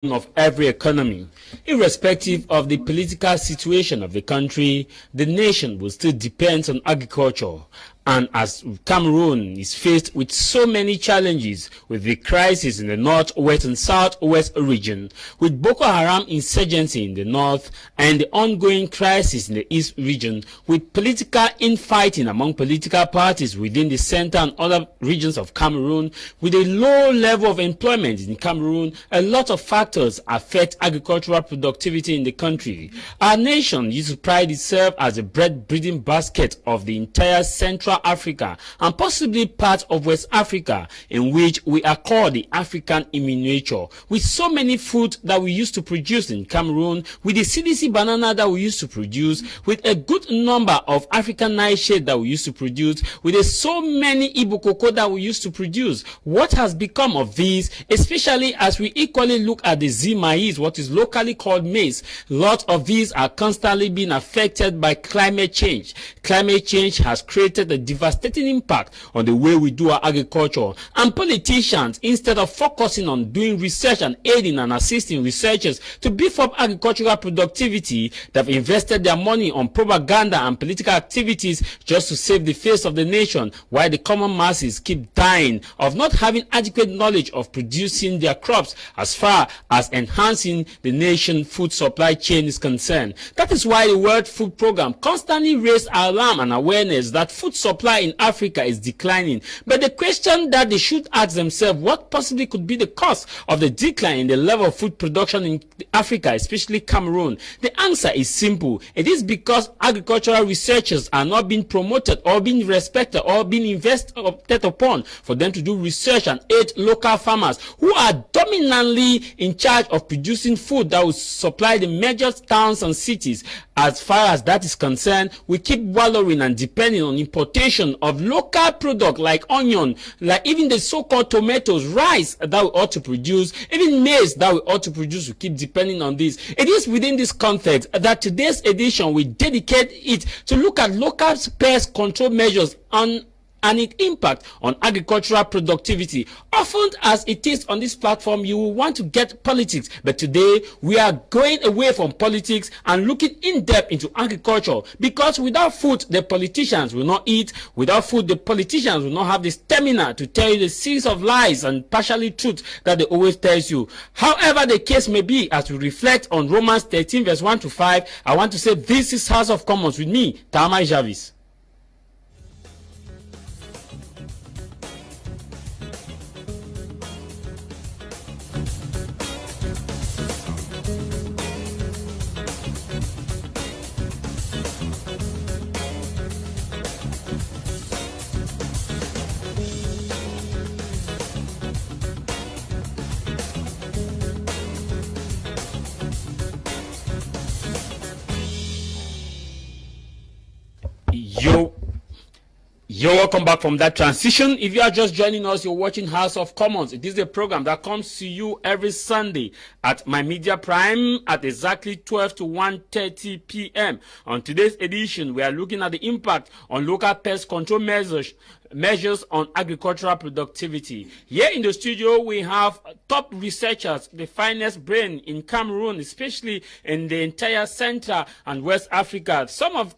of every economy. Irrespective of the political situation of the country, the nation will still depend on agriculture. And as Cameroon is faced with so many challenges, with the crisis in the northwest and southwest region, with Boko Haram insurgency in the north and the ongoing crisis in the east region, with political infighting among political parties within the center and other regions of Cameroon, with a low level of employment in Cameroon, a lot of factors affect agricultural productivity in the country. Our nation used to pride itself as a bread-breeding basket of the entire Central Africa and possibly part of West Africa, in which we are called the African in miniature, with so many fruit that we used to produce in Cameroon, with the CDC banana that we used to produce, with a good number of African nightshade that we used to produce, with so many Igbo cocoa that we used to produce. What has become of these, especially as we equally look at the Z maize, what is locally called maize? Lots of these are constantly being affected by climate change. Climate change has created a devastating impact on the way we do our agriculture, and politicians, instead of focusing on doing research and aiding and assisting researchers to beef up agricultural productivity, they've invested their money on propaganda and political activities just to save the face of the nation, while the common masses keep dying of not having adequate knowledge of producing their crops as far as enhancing the nation's food supply chain is concerned. That is why the World Food Program constantly raised alarm and awareness that food supply in Africa is declining. But the question that they should ask themselves, what possibly could be the cause of the decline in the level of food production in Africa, especially Cameroon? The answer is simple. It is because agricultural researchers are not being promoted or being respected or being invested upon for them to do research and aid local farmers who are dominantly in charge of producing food that will supply the major towns and cities. As far as that is concerned, we keep wallowing and depending on importation of local product like onion, like even the so-called tomatoes, rice that we ought to produce, even maize that we ought to produce. We keep depending on this. It is within this context that today's edition we dedicate it to look at local pest control measures and its impact on agricultural productivity. Often as it is on this platform, you will want to get politics, but today we are going away from politics and looking in depth into agriculture, because without food the politicians will not eat. Without food the politicians will not have the stamina to tell you the series of lies and partially truth that they always tell you. However the case may be, as we reflect on Romans 13 verse 1 to 5, I want to say this is House of Commons with me, Kamer Jarvis. You're welcome back from that transition. If you are just joining us, you're watching House of Commons. It is a program that comes to you every Sunday at My Media Prime at exactly 12 to 1:30 p.m. On today's edition, we are looking at the impact on local pest control measures on agricultural productivity. Here in the studio, we have top researchers, the finest brain in Cameroon, especially in the entire Central and West Africa. Some of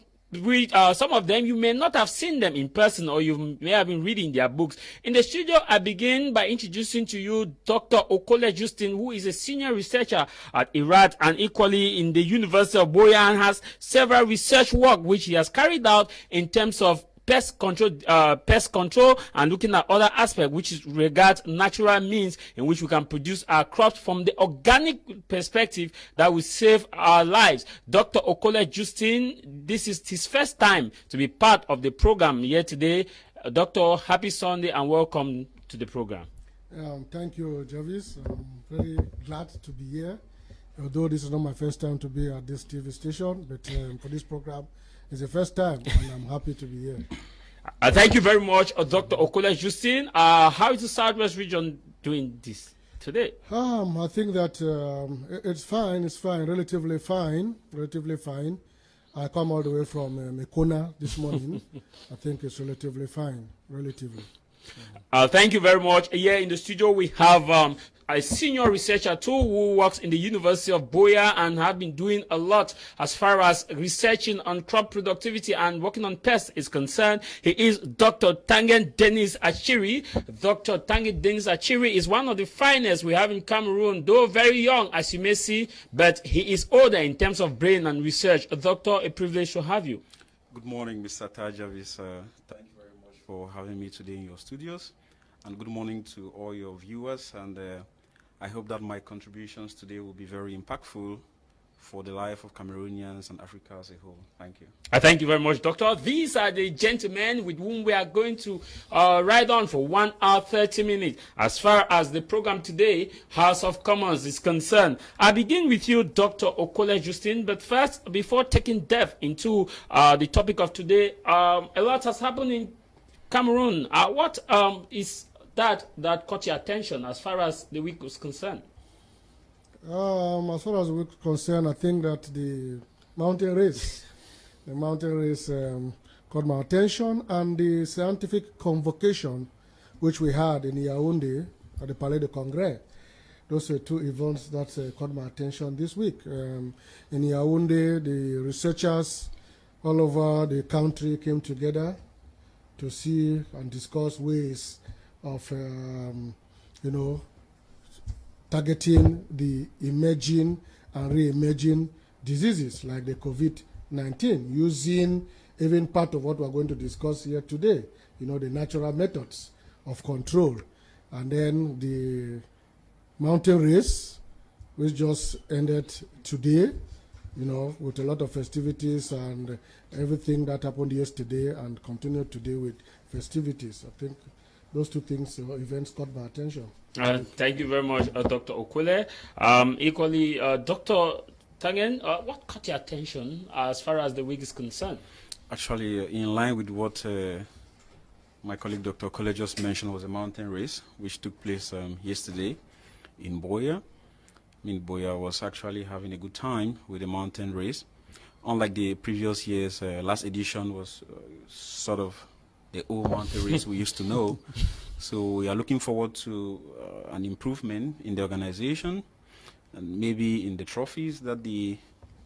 them, you may not have seen them in person, or you may have been reading their books. In the studio, I begin by introducing to you Dr. Okole Justin, who is a senior researcher at IRAD and equally in the University of Boya, and has several research work which he has carried out in terms of pest control and looking at other aspects which is regards natural means in which we can produce our crops from the organic perspective that will save our lives. Dr. Okole Justin, this is his first time to be part of the program here today. Doctor, happy Sunday and welcome to the program. Thank you, Jarvis. I'm very glad to be here, although this is not my first time to be at this TV station, but for this program it's the first time, and I'm happy to be here. Thank you very much, Dr. Okole Justin. How is the Southwest region doing this today? I think that it's fine. It's fine, relatively fine. I come all the way from Mekona this morning. I think it's relatively fine, relatively. Thank you very much. Here in the studio we have a senior researcher too who works in the University of Boya and have been doing a lot as far as researching on crop productivity and working on pests is concerned. He is Dr. Tangen Dennis Achiri. Dr. Tangen Dennis Achiri is one of the finest we have in Cameroon, though very young, as you may see, but he is older in terms of brain and research. Doctor, a privilege to have you. Good morning, Mr. Tajavis. Thank you very much for having me today in your studios. And good morning to all your viewers. And I hope that my contributions today will be very impactful for the life of Cameroonians and Africa as a whole. Thank you. Thank you very much, Doctor. These are the gentlemen with whom we are going to ride on for 1 hour, 30 minutes. As far as the program today, House of Commons, is concerned, I begin with you, Dr. Okole Justin. But first, before taking depth into the topic of today, a lot has happened in Cameroon. What is that caught your attention as far as the week was concerned? As far as we're concerned, I think that the mountain race caught my attention, and the scientific convocation which we had in Yaoundé at the Palais de Congrès. Those are two events that caught my attention this week. In Yaoundé, the researchers all over the country came together to see and discuss ways of, targeting the emerging and re-emerging diseases like the COVID-19, using even part of what we're going to discuss here today, the natural methods of control. And then the mountain race, which just ended today, with a lot of festivities and everything that happened yesterday and continued today with festivities. I think those two things, events caught my attention. Thank you very much, Dr. Okole. Equally, Dr. Tangen, what caught your attention as far as the week is concerned? Actually, in line with what my colleague Dr. Okole just mentioned, was a mountain race which took place yesterday in Boya. Boya was actually having a good time with the mountain race. Unlike the previous years, last edition was sort of the old mountain race we used to know. So we are looking forward to an improvement in the organization and maybe in the trophies that the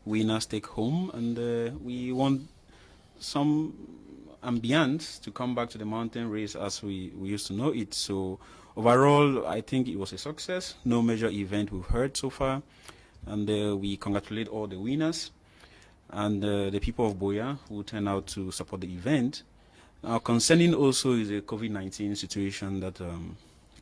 winners take home. And we want some ambience to come back to the mountain race as we used to know it. So overall, I think it was a success. No major event we've heard so far. And we congratulate all the winners and the people of Boya who turned out to support the event. Concerning also is the COVID-19 situation that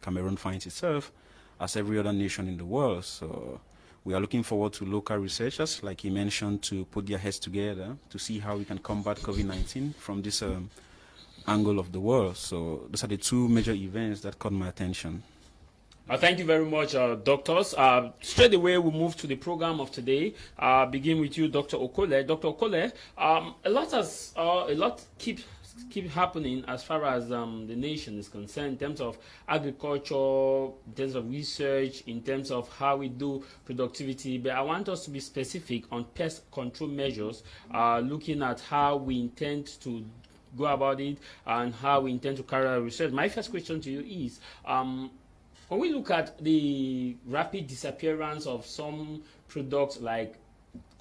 Cameroon finds itself, as every other nation in the world. So we are looking forward to local researchers, like he mentioned, to put their heads together to see how we can combat COVID-19 from this angle of the world. So those are the two major events that caught my attention. Thank you very much, doctors. Straight away, we'll move to the program of today. Begin with you, Dr. Okole. Dr. Okole, a lot keep happening as far as the nation is concerned, in terms of agriculture, in terms of research, in terms of how we do productivity. But I want us to be specific on pest control measures, looking at how we intend to go about it and how we intend to carry out research. My first question to you is, when we look at the rapid disappearance of some products like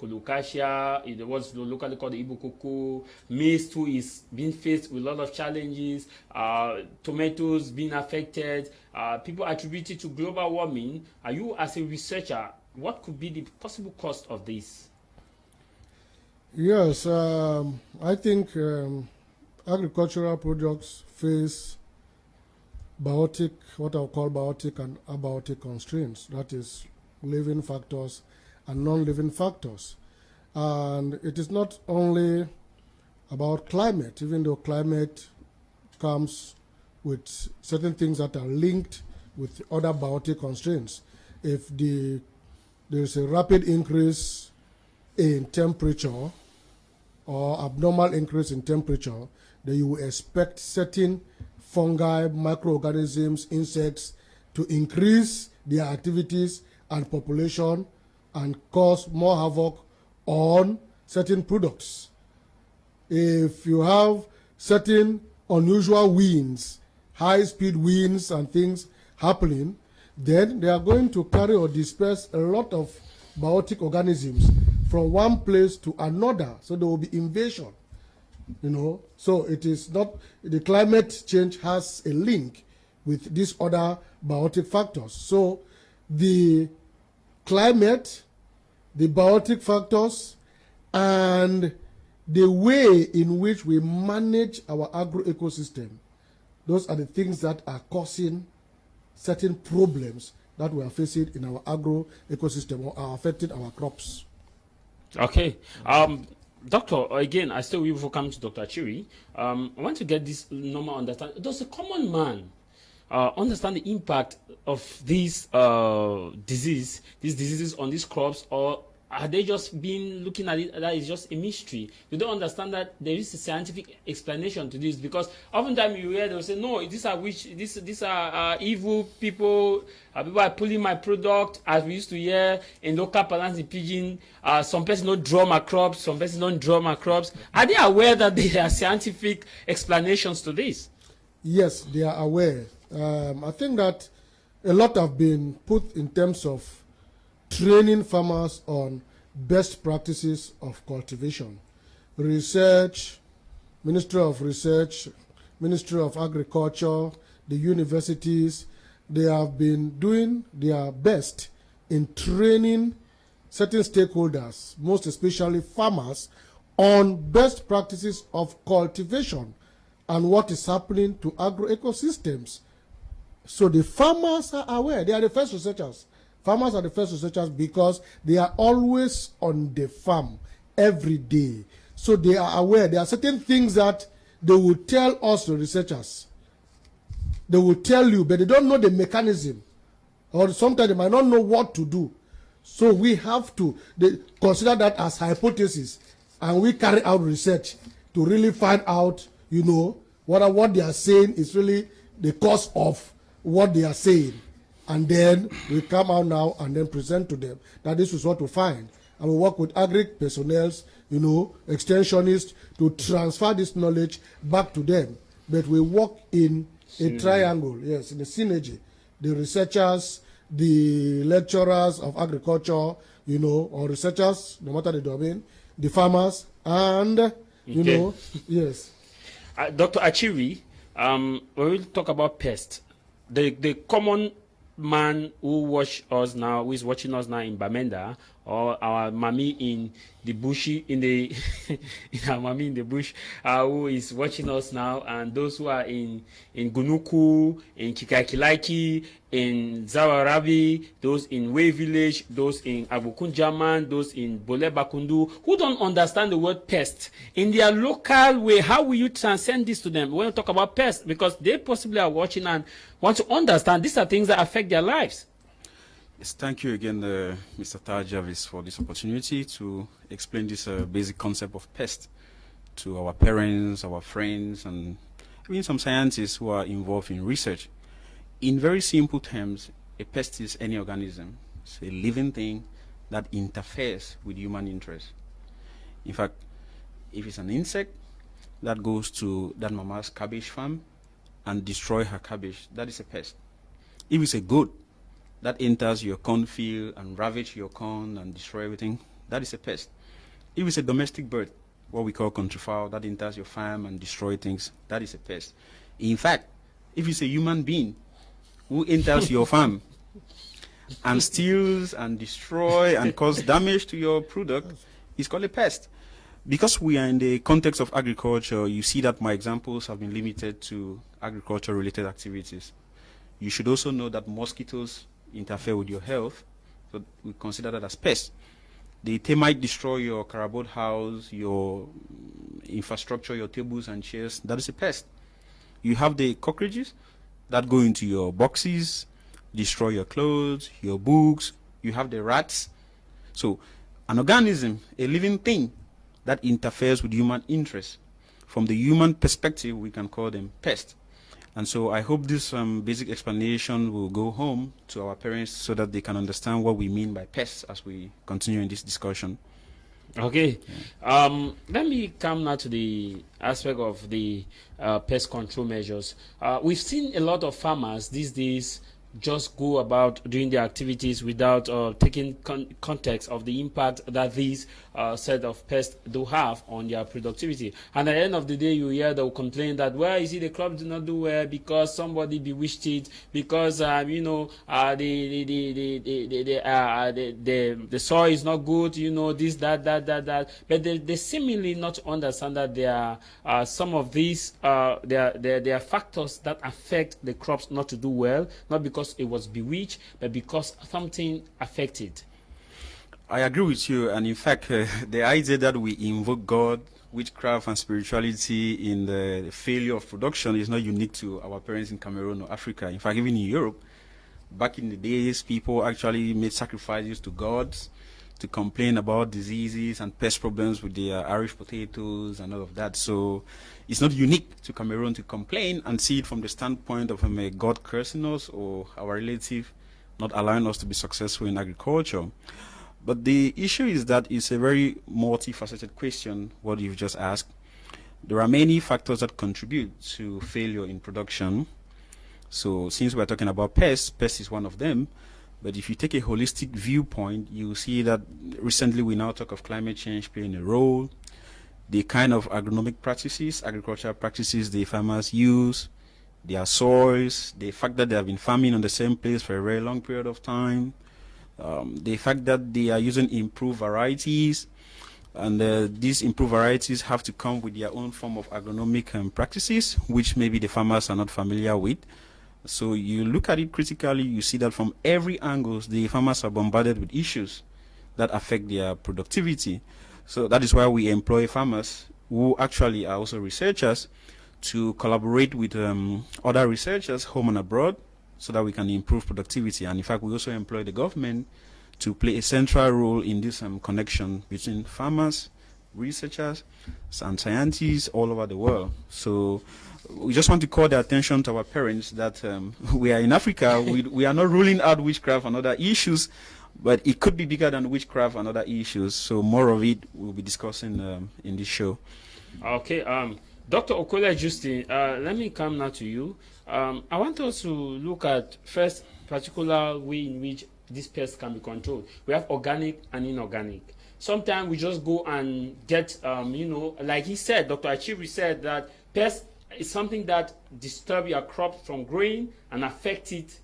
Colocasia, what's locally called the Igbo cocoa, maize too is being faced with a lot of challenges, tomatoes being affected, people attribute it to global warming. Are you, as a researcher, what could be the possible cost of this? Yes, I think agricultural products face what I'll call biotic and abiotic constraints, that is living factors and non-living factors. And it is not only about climate, even though climate comes with certain things that are linked with other biotic constraints. If there is a rapid increase in temperature or abnormal increase in temperature, then you will expect certain fungi, microorganisms, insects to increase their activities and population and cause more havoc on certain products. If you have certain unusual winds, high-speed winds and things happening, then they are going to carry or disperse a lot of biotic organisms from one place to another. So there will be invasion, you know. So it is not, the climate change has a link with these other biotic factors. So the climate, the biotic factors, and the way in which we manage our agro-ecosystem, those are the things that are causing certain problems that we are facing in our agro-ecosystem or are affecting our crops. Okay. Doctor, again, I still will come to Dr. Achiri. I want to get this normal understanding. Does a common man understand the impact of these diseases on these crops, or are they just been looking at it that is just a mystery? You don't understand that there is a scientific explanation to this, because oftentimes you hear they'll say, no, these are evil people, people are pulling my product, as we used to hear in local parlance in pidgin. Some persons don't draw my crops, some persons don't draw my crops. Are they aware that there are scientific explanations to this? Yes, they are aware. I think that a lot have been put in terms of training farmers on best practices of cultivation. Research, Ministry of Research, Ministry of Agriculture, the universities, they have been doing their best in training certain stakeholders, most especially farmers, on best practices of cultivation and what is happening to agro-ecosystems. So the farmers are aware. They are the first researchers. Farmers are the first researchers because they are always on the farm every day. So they are aware. There are certain things that they will tell us, the researchers. They will tell you, but they don't know the mechanism. Or sometimes they might not know what to do. So we have to consider that as hypothesis. And we carry out research to really find out, you know, whether what they are saying is really the cause of what they are saying. And then we come out now and then present to them that this is what we find. And we work with agri personnel, you know, extensionists to transfer this knowledge back to them. But we work in a triangle, yes, in a synergy. The researchers, the lecturers of agriculture, you know, or researchers, no matter the domain, the farmers, and, you know, yes. Dr. Achiri, when we talk about pest, the common man who is watching us now in Bamenda, or our mommy in the bushy our mommy in the bush, who is watching us now, and those who are in Gunuku, in Kikakilaiki, in Zawarabi, those in Way Village, those in Abukunjaman, those in Bole Bakundu, who don't understand the word pest in their local way. How will you transcend this to them when you talk about pest? Because they possibly are watching and want to understand these are things that affect their lives. Yes, thank you again, Mr. Taj Jarvis, for this opportunity to explain this basic concept of pest to our parents, our friends, and even some scientists who are involved in research. In very simple terms, a pest is any organism. It's a living thing that interferes with human interest. In fact, if it's an insect that goes to that mama's cabbage farm and destroy her cabbage, that is a pest. If it's a goat that enters your cornfield and ravage your corn and destroy everything, that is a pest. If it's a domestic bird, what we call controfowl, that enters your farm and destroy things, that is a pest. In fact, if it's a human being who enters your farm and steals and destroy and cause damage to your product, it's called a pest. Because we are in the context of agriculture, you see that my examples have been limited to agriculture-related activities. You should also know that mosquitoes interfere with your health, so we consider that as pests. The termite destroy your cardboard house, your infrastructure, your tables and chairs, that is a pest. You have the cockroaches that go into your boxes, destroy your clothes, your books. You have the rats. So an organism, a living thing that interferes with human interests. From the human perspective, we can call them pests. And so I hope this basic explanation will go home to our parents so that they can understand what we mean by pests as we continue in this discussion. Okay. Yeah. Let me come now to the aspect of the pest control measures. We've seen a lot of farmers these days just go about doing their activities without taking context of the impact that these set of pests do have on their productivity. And at the end of the day, you hear they'll complain that, well, you see, the crops do not do well because somebody bewitched it, because the soil is not good, this, that. But they seemingly not understand that there are some of these there are factors that affect the crops not to do well, not because it was bewitched, but because something affected. I agree with you, and in fact, the idea that we invoke God, witchcraft, and spirituality in the failure of production is not unique to our parents in Cameroon or Africa. In fact, even in Europe, back in the days, people actually made sacrifices to gods to complain about diseases and pest problems with their Irish potatoes and all of that. So it's not unique to Cameroon to complain and see it from the standpoint of a God cursing us or our relative not allowing us to be successful in agriculture. But the issue is that it's a very multifaceted question, what you've just asked. There are many factors that contribute to failure in production. So since we're talking about pests, pest is one of them. But if you take a holistic viewpoint, you see that recently we now talk of climate change playing a role, the kind of agronomic practices, agricultural practices the farmers use, their soils, the fact that they have been farming on the same place for a very long period of time, the fact that they are using improved varieties, and these improved varieties have to come with their own form of agronomic practices, which maybe the farmers are not familiar with. So you look at it critically, you see that from every angle, the farmers are bombarded with issues that affect their productivity. So that is why we employ farmers who actually are also researchers to collaborate with other researchers home and abroad so that we can improve productivity. And in fact, we also employ the government to play a central role in this connection between farmers, researchers, and scientists all over the world. So we just want to call the attention to our parents that we are in Africa. We are not ruling out witchcraft and other issues, but it could be bigger than witchcraft and other issues. So more of it we'll be discussing in this show. Okay, Dr. Okola Justin, let me come now to you. I want us to look at first particular way in which these pests can be controlled. We have organic and inorganic. Sometimes we just go and get, like he said, Dr. Achivi said that pests is something that disturb your crop from growing and affect it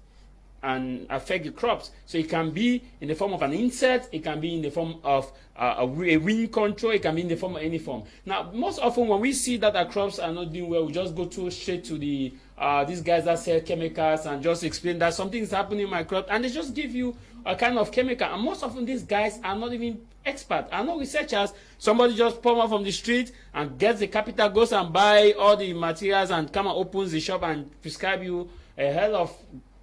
and affect the crops. So it can be in the form of an insect, it can be in the form of a wind control, it can be in the form of any form. Now, most often when we see that our crops are not doing well, we just go straight to the these guys that sell chemicals and just explain that something is happening in my crop, and they just give you a kind of chemical. And most often these guys are not even experts, are not researchers. Somebody just come out from the street and gets the capital, goes and buy all the materials and come and opens the shop and prescribe you a hell of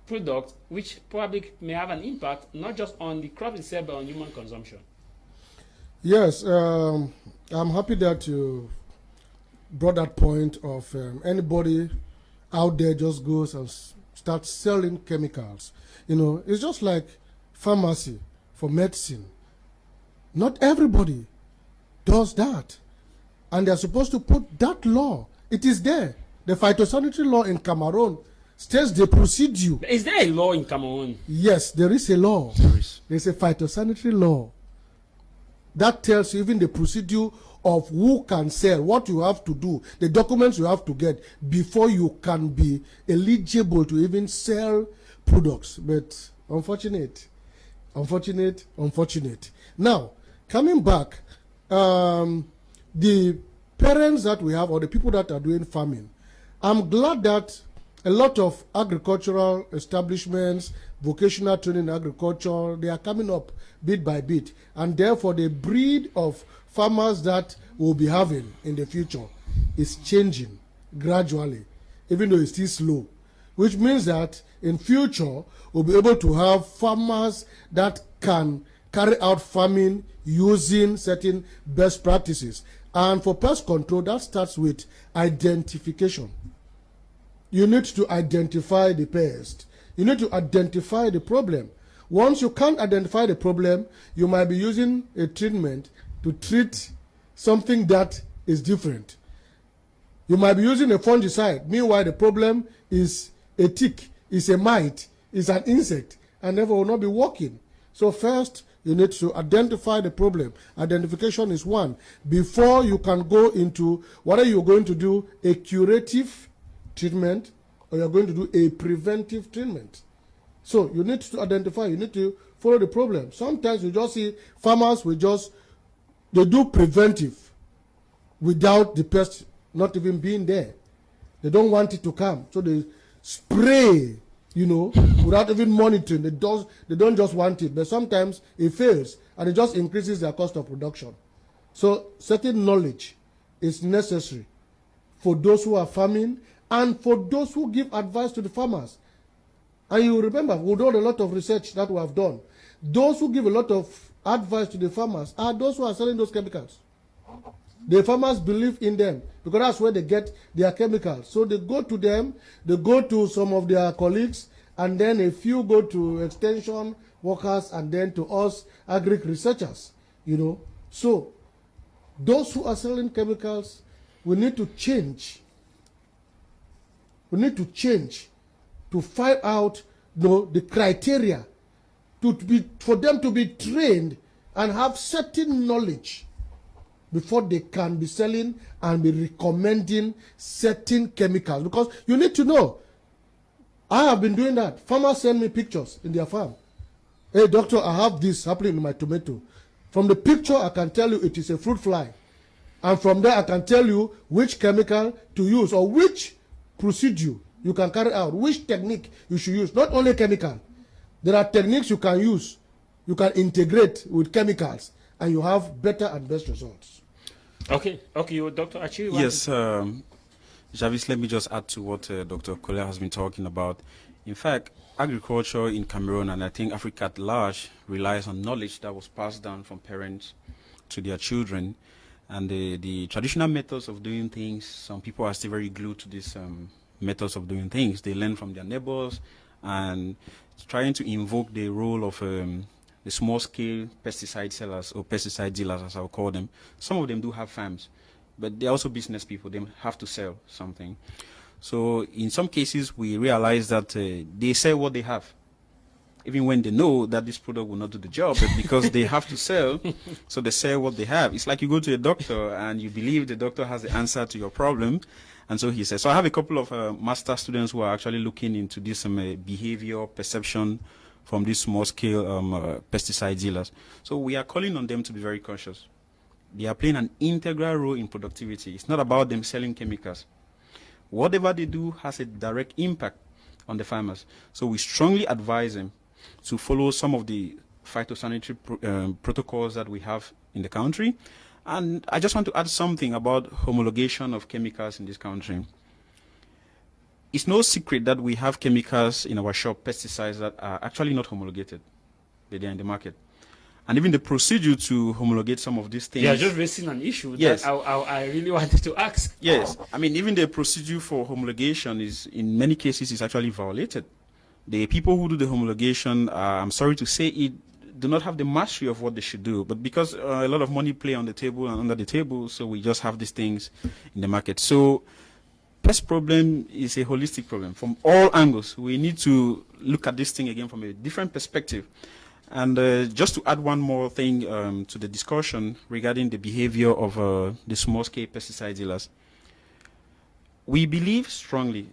product, which probably may have an impact not just on the crop itself but on human consumption. Yes, I'm happy that you brought that point of anybody out there just goes and starts selling chemicals. It's just like pharmacy for medicine. Not everybody does that, and they're supposed to put that law. It is there. The phytosanitary law in Cameroun states the procedure. Is there a law in Cameroon? Yes, there is a law. There's a phytosanitary law that tells you even the procedure of who can sell, what you have to do, the documents you have to get before you can be eligible to even sell products. But unfortunate. Now, coming back, the parents that we have or the people that are doing farming, I'm glad that a lot of agricultural establishments, vocational training in agriculture, they are coming up bit by bit, and therefore the breed of farmers that we'll be having in the future is changing gradually, even though it's still slow, which means that in future we'll be able to have farmers that can carry out farming using certain best practices. And for pest control, that starts with identification. You need to identify the pest. You need to identify the problem. Once you can't identify the problem, you might be using a treatment to treat something that is different. You might be using a fungicide. Meanwhile, the problem is a tick, is a mite is an insect and therefore will not be working. So first, you need to identify the problem. Identification is one. Before you can go into whether you're going to do a curative treatment or you're going to do a preventive treatment. So you need to identify, you need to follow the problem. Sometimes you just see farmers they do preventive without the pest not even being there. They don't want it to come. So they spray, without even monitoring. They don't just want it. But sometimes it fails and it just increases their cost of production. So certain knowledge is necessary for those who are farming and for those who give advice to the farmers. And you remember, we've done a lot of research that we have done. Those who give a lot of advice to the farmers are those who are selling those chemicals. The farmers believe in them because that's where they get their chemicals. So they go to them, they go to some of their colleagues, and then a few go to extension workers, and then to us agri researchers. So those who are selling chemicals, we need to change. We need to change to find out the criteria for them to be trained and have certain knowledge before they can be selling and be recommending certain chemicals. Because you need to know. I have been doing that. Farmers send me pictures in their farm. Hey, doctor, I have this happening in my tomato. From the picture, I can tell you it is a fruit fly. And from there, I can tell you which chemical to use or which procedure you can carry out, which technique you should use. Not only chemical. There are techniques you can use. You can integrate with chemicals and you have better and best results. Okay, Dr. Achi. Yes, Jarvis, let me just add to what Dr. Kole has been talking about. In fact, agriculture in Cameroon, and I think Africa at large, relies on knowledge that was passed down from parents to their children. And the traditional methods of doing things, some people are still very glued to these methods of doing things. They learn from their neighbors and trying to invoke the role of the small-scale pesticide sellers or pesticide dealers, as I'll call them. Some of them do have farms, but they're also business people. They have to sell something. So in some cases, we realize that they sell what they have, even when they know that this product will not do the job, but because they have to sell, so they sell what they have. It's like you go to a doctor and you believe the doctor has the answer to your problem, and so he says. So I have a couple of master students who are actually looking into this behavior perception from these small-scale pesticide dealers. So we are calling on them to be very cautious. They are playing an integral role in productivity. It's not about them selling chemicals. Whatever they do has a direct impact on the farmers. So we strongly advise them to follow some of the phytosanitary protocols that we have in the country. And I just want to add something about homologation of chemicals in this country. It's no secret that we have chemicals in our shop, pesticides, that are actually not homologated, but they're in the market. And even the procedure to homologate some of these things... They are just raising an issue that I really wanted to ask. Yes. I mean, even the procedure for homologation is, in many cases, is actually violated. The people who do the homologation, I'm sorry to say it, do not have the mastery of what they should do. But because a lot of money play on the table and under the table, so we just have these things in the market. So pest problem is a holistic problem from all angles. We need to look at this thing again from a different perspective. And just to add one more thing to the discussion regarding the behavior of the small-scale pesticide dealers, we believe strongly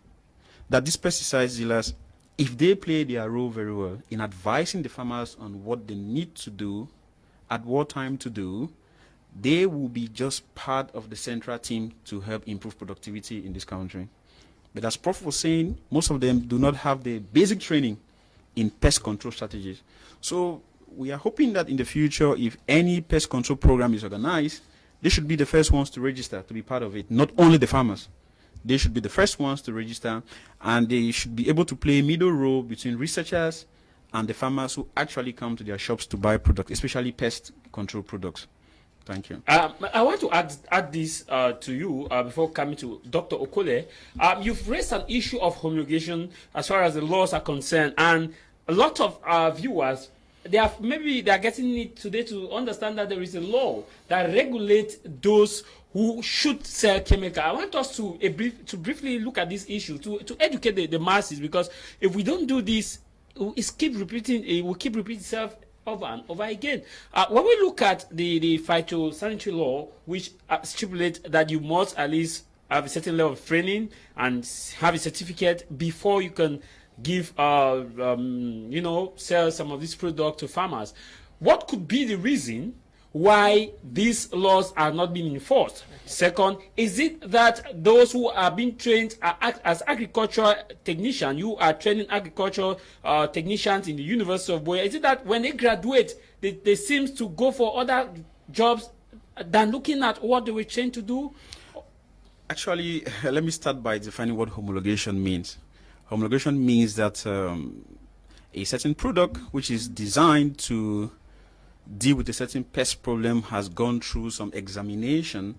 that these pesticide dealers, if they play their role very well in advising the farmers on what they need to do, at what time to do, they will be just part of the central team to help improve productivity in this country. But as Prof was saying, most of them do not have the basic training in pest control strategies. So we are hoping that in the future, if any pest control program is organized, they should be the first ones to register to be part of it, not only the farmers. They should be the first ones to register, and they should be able to play a middle role between researchers and the farmers who actually come to their shops to buy products, especially pest control products. Thank you. I want to add this to you before coming to Dr. Okole. You've raised an issue of homologation as far as the laws are concerned, and a lot of viewers, they are getting it today to understand that there is a law that regulates those who should sell chemical. I want us to briefly look at this issue to educate the masses, because if we don't do this, it will keep repeating itself over and over again. When we look at the phytosanitary law, which stipulates that you must at least have a certain level of training and have a certificate before you can give, sell some of this product to farmers. What could be the reason why these laws are not being enforced? Second, is it that those who are being trained as agricultural technicians, you are training agricultural technicians in the University of Boya, is it that when they graduate, they seem to go for other jobs than looking at what they were trained to do? Actually, let me start by defining what homologation means. Homologation means that a certain product which is designed to deal with a certain pest problem has gone through some examination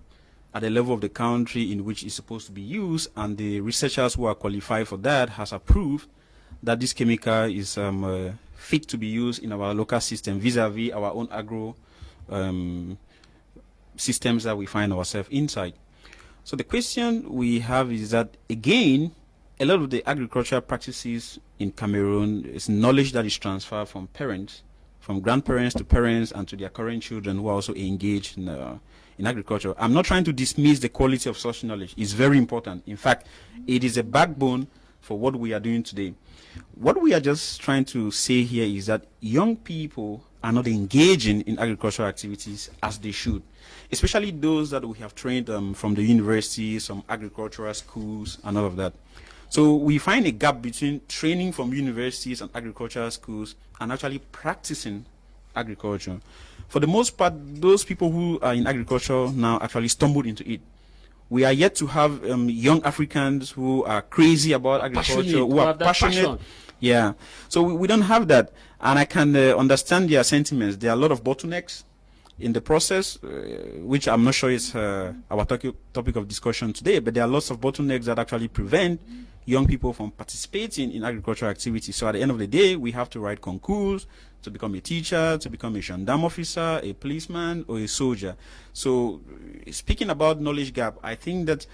at the level of the country in which it's supposed to be used, and the researchers who are qualified for that has approved that this chemical is fit to be used in our local system vis-a-vis our own agro systems that we find ourselves inside. So the question we have is that, again, a lot of the agricultural practices in Cameroon is knowledge that is transferred from parents, from grandparents to parents, and to their current children who are also engaged in agriculture. I'm not trying to dismiss the quality of such knowledge. It's very important. In fact, it is a backbone for what we are doing today. What we are just trying to say here is that young people are not engaging in agricultural activities as they should, especially those that we have trained from the universities, some agricultural schools, and all of that. So we find a gap between training from universities and agricultural schools and actually practicing agriculture. For the most part, those people who are in agriculture now actually stumbled into it. We are yet to have young Africans who are crazy about agriculture, who are passionate. Yeah. So we don't have that. And I can understand their sentiments. There are a lot of bottlenecks in the process, which I'm not sure is our topic of discussion today, but there are lots of bottlenecks that actually prevent young people from participating in agricultural activities. So at the end of the day, we have to write concours to become a teacher, to become a gendarme officer, a policeman, or a soldier. So speaking about knowledge gap, I think that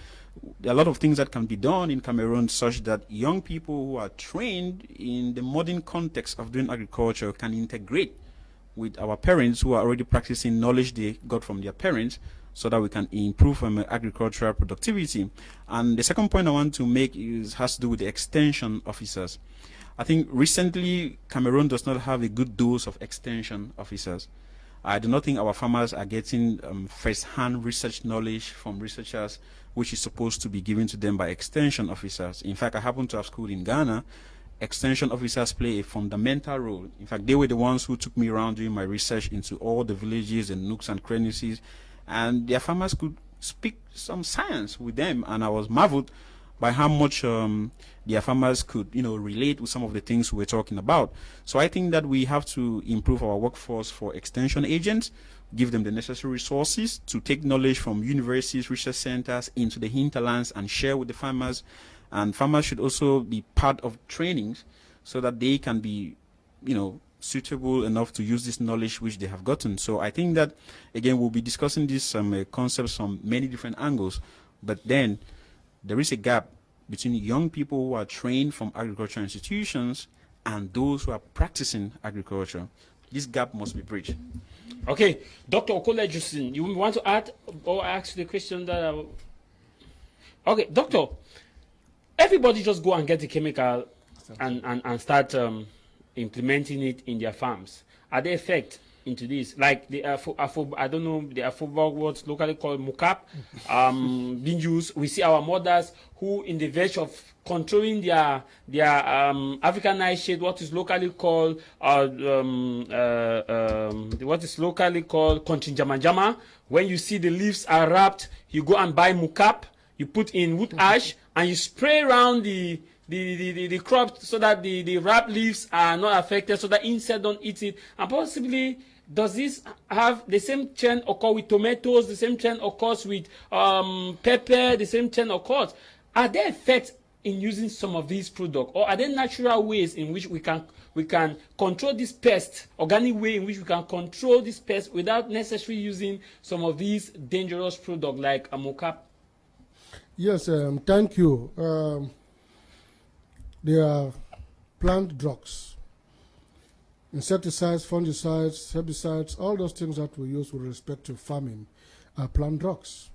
there are a lot of things that can be done in Cameroon such that young people who are trained in the modern context of doing agriculture can integrate with our parents who are already practicing knowledge they got from their parents, so that we can improve agricultural productivity. And the second point I want to make has to do with the extension officers. I think recently Cameroon does not have a good dose of extension officers. I do not think our farmers are getting first-hand research knowledge from researchers, which is supposed to be given to them by extension officers. In fact, I happen to have schooled in Ghana. Extension officers play a fundamental role. In fact, they were the ones who took me around doing my research into all the villages and nooks and crannies, and their farmers could speak some science with them, and I was marveled by how much their farmers could, relate with some of the things we were talking about. So I think that we have to improve our workforce for extension agents, give them the necessary resources to take knowledge from universities, research centers into the hinterlands and share with the farmers. And farmers should also be part of trainings so that they can be, suitable enough to use this knowledge which they have gotten. So I think that, again, we'll be discussing these concepts from many different angles. But then there is a gap between young people who are trained from agricultural institutions and those who are practicing agriculture. This gap must be bridged. Okay, Dr. Okole Justin, you want to add or ask the question that Okay, doctor, everybody just go and get the chemical and start implementing it in their farms. Are there effects into this? Like the I don't know, the Afobog, what's locally called mocap, being used. We see our mothers who, in the verge of controlling their Africanized shade, what is locally called Continjamajama. When you see the leaves are wrapped, you go and buy mocap, you put in wood ash, and you spray around the crop so that the wrapped leaves are not affected, so that insects don't eat it. And possibly, does this have the same trend occur with tomatoes, the same trend occurs with pepper, the same trend occurs? Are there effects in using some of these products, or are there natural ways in which we can control this pest, organic way in which we can control this pest without necessarily using some of these dangerous products like mocap? Yes, thank you. There are plant drugs insecticides, fungicides, herbicides, all those things that we use with respect to farming are plant drugs.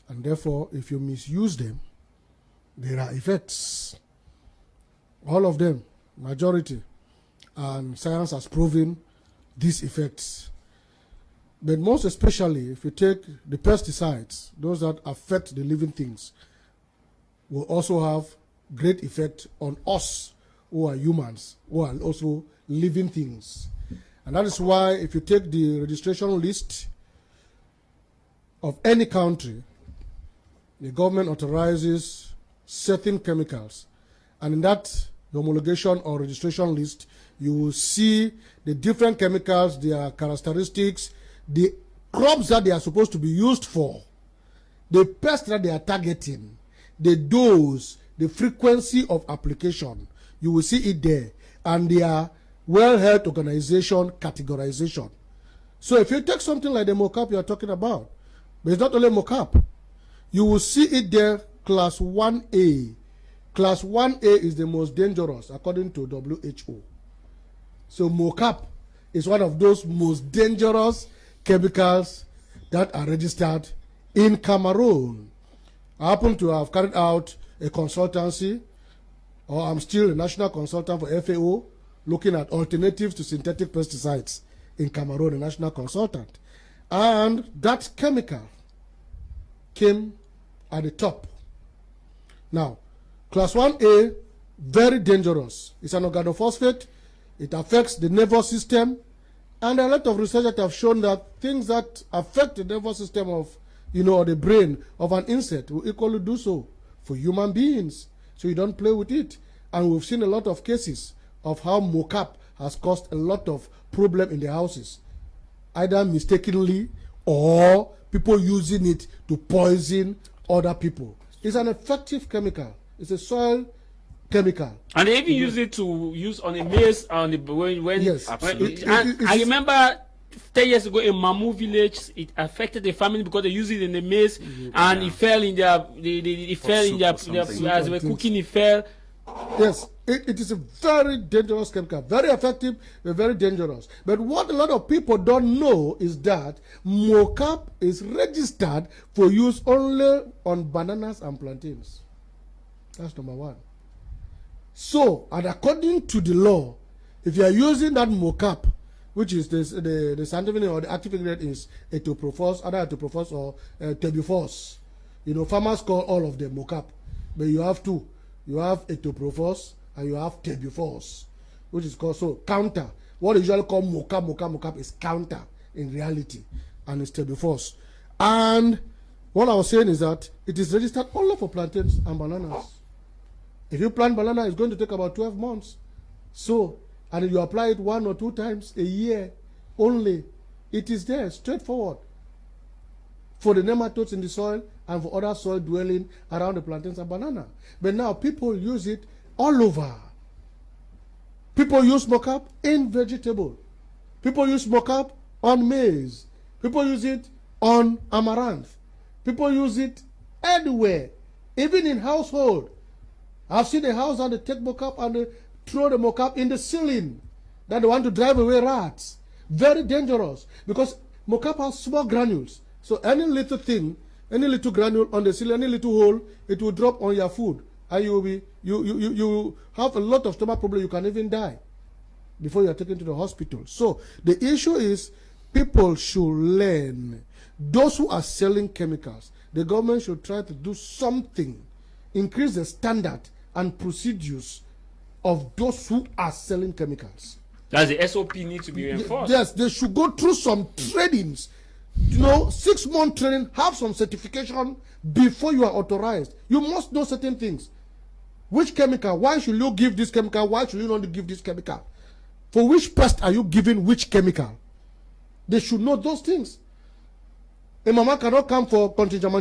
And therefore, if you misuse them, there are effects. All of them, majority, and science has proven these effects. But most especially, if you take the pesticides, those that affect the living things, will also have great effect on us who are humans, who are also living things. And that is why if you take the registration list of any country, the government authorizes certain chemicals. And in that homologation or registration list, you will see the different chemicals, their characteristics, the crops that they are supposed to be used for, the pests that they are targeting, the dose, the frequency of application. You will see it there. And their World Health Organization categorization. So if you take something like the mocap you are talking about, but it's not only mocap, you will see it there, class 1A. Class 1A is the most dangerous according to WHO. So mocap is one of those most dangerous chemicals that are registered in Cameroon. I happen to have carried out a consultancy, or I'm still a national consultant for FAO, looking at alternatives to synthetic pesticides in Cameroon, a national consultant. And that chemical came at the top. Now, class 1A, very dangerous. It's an organophosphate. It affects the nervous system. And a lot of research that have shown that things that affect the nervous system of, or the brain of an insect will equally do so for human beings. So you don't play with it. And we've seen a lot of cases of how mocap has caused a lot of problem in the houses, either mistakenly or people using it to poison other people. It's an effective chemical. It's a soil chemical. And they even use it to use on a maize on the when yes. I remember 10 years ago in Mamu village, it affected the family because they used it in the maize, and it fell in their it fell in their as they were cooking, it fell. Yes, it is a very dangerous chemical, very effective, but very dangerous. But what a lot of people don't know is that mocap is registered for use only on bananas and plantains. That's number one. So, and according to the law, if you are using that mocap, which is the scientific or the active ingredient is etoprophos, either etoprophos or tebuphos. Farmers call all of them mocap, but you have two. You have etoprophos and you have tebuphos, which is called counter. What is usually called mocap is counter in reality, and it's tebuphos. And what I was saying is that it is registered only for plantains and bananas. If you plant banana, it's going to take about 12 months. So, and if you apply it 1 or 2 times a year only, it is there, straightforward, for the nematodes in the soil and for other soil dwelling around the plantains and banana. But now people use it all over. People use mocap in vegetable. People use mocap on maize. People use it on amaranth. People use it anywhere, even in household. I've seen a house and they take mocap and they throw the mocap in the ceiling that they want to drive away rats. Very dangerous because mocap has small granules. So any little thing, any little granule on the ceiling, any little hole, it will drop on your food, and you will be you have a lot of stomach problem. You can even die before you are taken to the hospital. So the issue is people should learn. Those who are selling chemicals, the government should try to do something, increase the standard and procedures of those who are selling chemicals. Does the SOP need to be reinforced? Yes, they should go through some trainings. 6-month training, have some certification before you are authorized. You must know certain things. Which chemical? Why should you give this chemical? Why should you not give this chemical? For which pest are you giving which chemical? They should know those things. A mama cannot come for contingent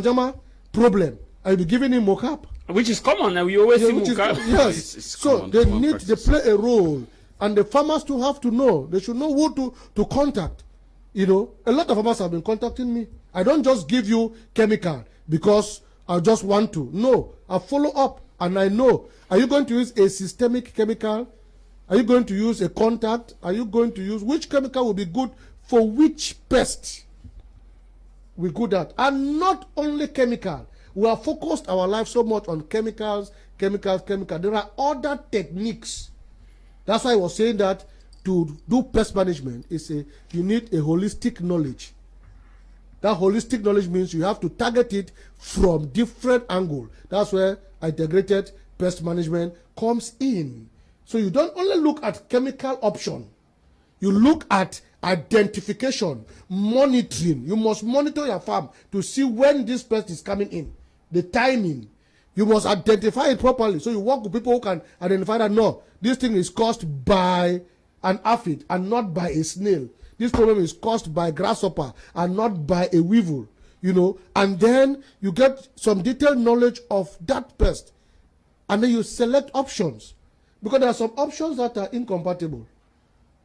problem and be giving him mocap. Which is common, and we always see mocap. Yes. So they play a role, and the farmers too have to know. They should know who to contact. A lot of farmers have been contacting me. I don't just give you chemical because I just want to. No, I follow up and I know. Are you going to use a systemic chemical? Are you going to use a contact? Are you going to use which chemical will be good for which pest? We're good at. And not only chemical. We have focused our life so much on chemicals. There are other techniques. That's why I was saying that to do pest management, you need a holistic knowledge. That holistic knowledge means you have to target it from different angles. That's where integrated pest management comes in. So you don't only look at chemical option. You look at identification, monitoring. You must monitor your farm to see when this pest is coming in, the timing. You must identify it properly. So you work with people who can identify that, no, this thing is caused by an aphid and not by a snail. This problem is caused by grasshopper and not by a weevil, you know. And then you get some detailed knowledge of that pest. And then you select options. Because there are some options that are incompatible.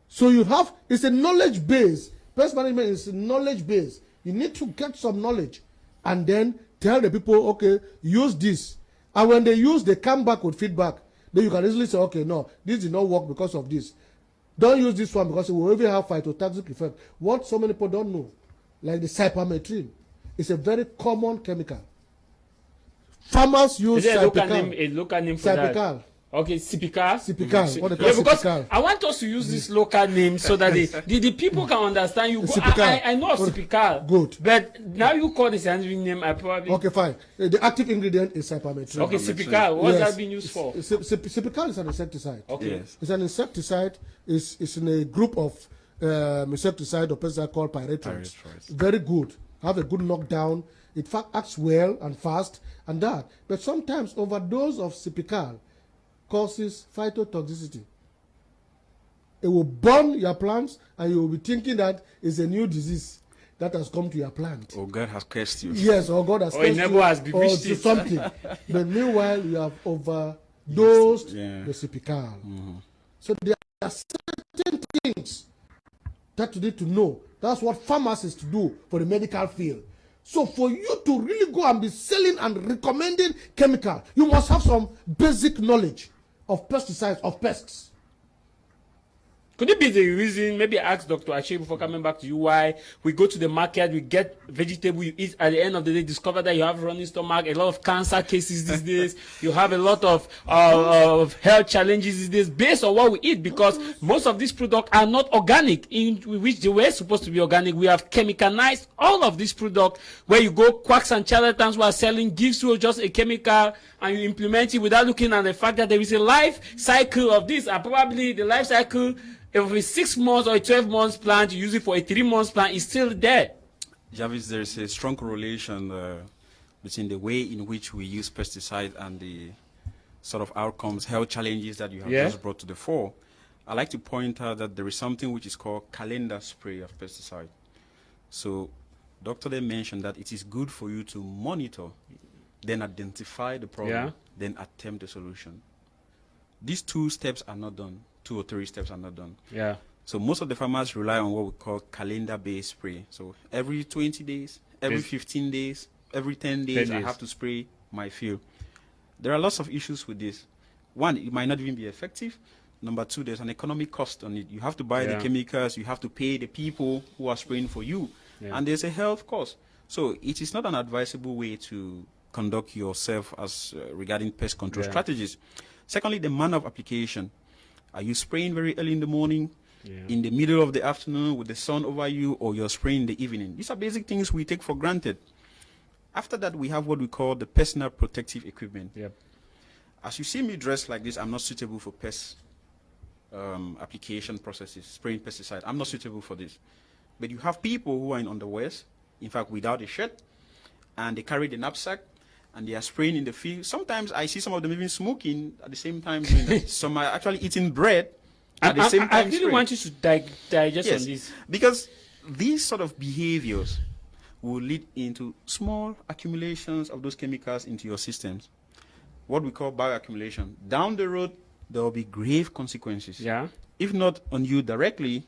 So you have, it's a knowledge base. Pest management is a knowledge base. You need to get some knowledge and then tell the people, okay, use this. And when they use, they come back with feedback. Then you can easily say, okay, no, this did not work because of this. Don't use this one because it will even have phytotoxic effect. What so many people don't know, like the cypermethrin, is a very common chemical. Farmers use a local name for that. Okay, Sipical. What they call because Sipical. I want us to use this local name so that the people can understand you. I know of Sipical. Good. But now you call the scientific name, I probably... Okay, fine. The active ingredient is cypermethrin. Okay, Sipical. What's that being used for? Sipical is an insecticide. Okay. Yes. It's an insecticide. It's in a group of insecticide or pesticide called pyrethroids. Very good. Have a good knockdown. It acts well and fast and that. But sometimes overdose of Sipical causes phytotoxicity. It will burn your plants and you will be thinking that it's a new disease that has come to your plant. Or God has cursed you. Yes, or God has cursed you. Or never has bewitched it. Something. But meanwhile, you have overdosed the Sipical. So there are certain things that you need to know. That's what pharmacists do for the medical field. So for you to really go and be selling and recommending chemical, you must have some basic knowledge of pesticides, of pests. Could it be the reason, maybe ask Dr. Ashe before coming back to you, why we go to the market, we get vegetable, you eat, at the end of the day, discover that you have running stomach, a lot of cancer cases these days, you have a lot of health challenges these days based on what we eat, because most of these products are not organic, in which they were supposed to be organic. We have chemicalized all of these products, where you go, quacks and charlatans who are selling, gives you just a chemical, and you implement it without looking at the fact that there is a life cycle of this, and probably the life cycle, if it's 6 months or a 12 months plant, you use it for a 3 months plant, it's still there. Jarvis, there is a strong correlation between the way in which we use pesticide and the sort of outcomes, health challenges that you have just brought to the fore. I like to point out that there is something which is called calendar spray of pesticide. So, Dr. then mentioned that it is good for you to monitor, then identify the problem, then attempt a solution. These 2 steps are not done. 2 or 3 steps are not done. Yeah. So most of the farmers rely on what we call calendar-based spray. So every 20 days, every 15 days, every 10 days, I have to spray my field. There are lots of issues with this. One, it might not even be effective. Number 2, there's an economic cost on it. You have to buy the chemicals. You have to pay the people who are spraying for you. And there's a health cost. So it is not an advisable way to conduct yourself as regarding pest control strategies. Secondly, the manner of application. Are you spraying very early in the morning, in the middle of the afternoon with the sun over you, or you're spraying in the evening? These are basic things we take for granted. After that, we have what we call the personal protective equipment. As you see me dressed like this, I'm not suitable for pest application processes, spraying pesticide. I'm not suitable for this. But you have people who are in underwears, in fact, without a shirt, and they carry the knapsack, and they are spraying in the field. Sometimes I see some of them even smoking at the same time doing that. Some are actually eating bread at the same time. I really want you to digest on this. Because these sort of behaviors will lead into small accumulations of those chemicals into your systems. What we call bioaccumulation. Down the road, there will be grave consequences. If not on you directly,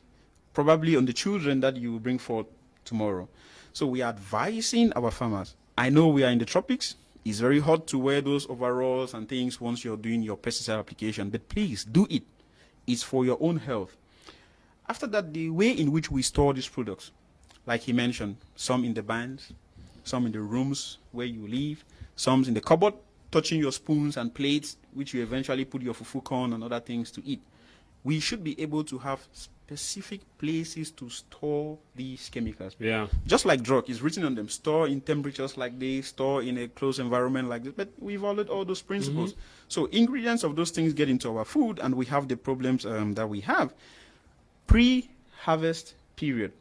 probably on the children that you will bring forth tomorrow. So we are advising our farmers. I know we are in the tropics. It's very hot to wear those overalls and things once you're doing your pesticide application, but please do it It's for your own health. After that, the way in which we store these products, like he mentioned, some in the barns, some in the rooms where you live, some in the cupboard, touching your spoons and plates, which you eventually put your fufu corn and other things to eat. We should be able to have specific places to store these chemicals. Yeah. Just like drug, it's written on them, store in temperatures like this, store in a closed environment like this. But we've followed all those principles. So ingredients of those things get into our food, and we have the problems that we have. Pre-harvest period.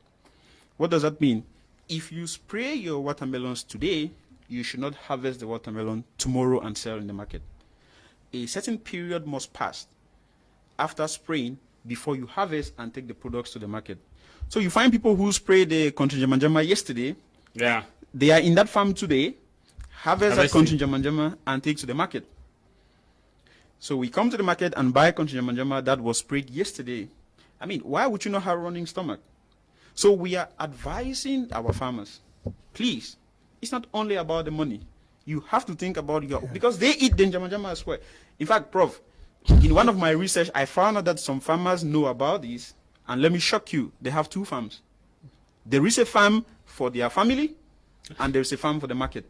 What does that mean? If you spray your watermelons today, you should not harvest the watermelon tomorrow and sell in the market. A certain period must pass after spraying before you harvest and take the products to the market. So you find people who sprayed the country Jamanjama yesterday. Yeah. They are in that farm today, harvest that Harvesting. country Jamanjama and take to the market. So we come to the market and buy country Jamanjama that was sprayed yesterday. I mean, why would you not have a running stomach? So we are advising our farmers, please, it's not only about the money. You have to think about your, because they eat the Jamanjama as well. In fact, Prof, in one of my research, I found out that some farmers know about this, and let me shock you, they have two farms. There is a farm for their family, and there is a farm for the market.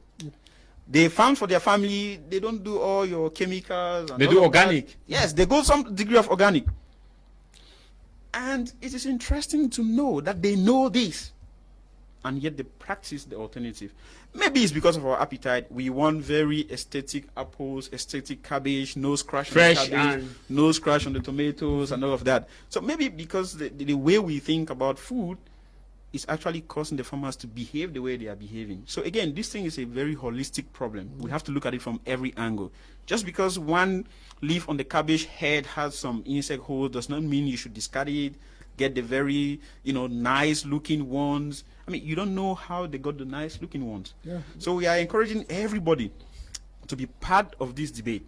They farm for their family, they don't do all your chemicals. And They all do of that. organic. Yes, they go some degree of organic. And it is interesting to know that they know this, and yet they practice the alternative. Maybe it's because of our appetite. We want very aesthetic apples, aesthetic cabbage, no scratch Fresh on the cabbage, and- no scratch on the tomatoes, and all of that. So maybe because the way we think about food is actually causing the farmers to behave the way they are behaving. So again, this thing is a very holistic problem. We have to look at it from every angle. Just because one leaf on the cabbage head has some insect hole does not mean you should discard it, get the very, nice looking ones. I mean, you don't know how they got the nice looking ones. Yeah. So we are encouraging everybody to be part of this debate.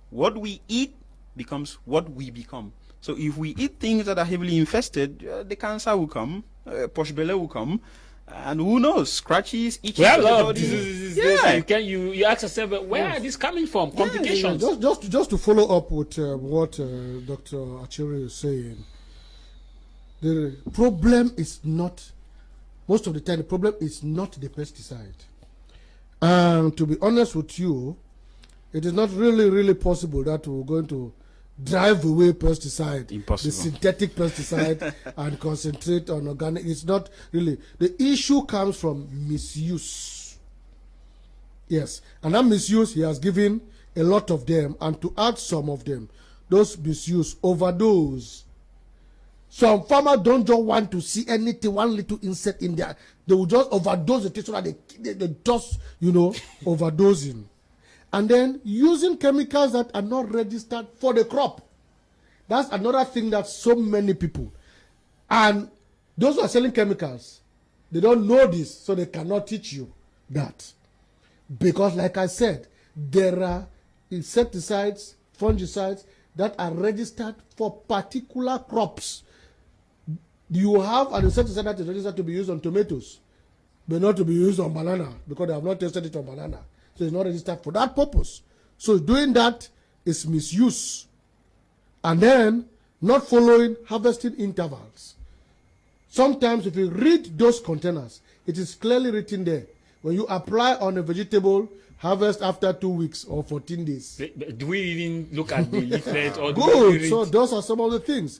What we eat becomes what we become. So if we eat things that are heavily infested, the cancer will come, posh belly will come, and who knows, scratches, itches. We have a lot of everybody. diseases. Yeah. You ask yourself, but where are these coming from? Complications. Just to follow up with what Dr. Achiri is saying, the problem is not, most of the time, the problem is not the pesticide. And to be honest with you, it is not really possible that we're going to drive away pesticide, Impossible. the synthetic pesticide, and concentrate on organic. It's not really. The issue comes from misuse. Yes, and that misuse, he has given a lot of them, and to add some of them, those misuse, overdose. Some farmers don't just want to see anything, one little insect in there. They will just overdose it so that they just, overdosing. And then using chemicals that are not registered for the crop. That's another thing that so many people. And those who are selling chemicals, they don't know this, so they cannot teach you that. Because like I said, there are insecticides, fungicides that are registered for particular crops. You have an insecticide that is registered to be used on tomatoes, but not to be used on banana, because they have not tested it on banana. So it's not registered for that purpose. So doing that is misuse. And then not following harvesting intervals. Sometimes if you read those containers, it is clearly written there. When you apply on a vegetable, harvest after 2 weeks or 14 days. Do we even look at the leaflet or do we Good. read? So those are some of the things.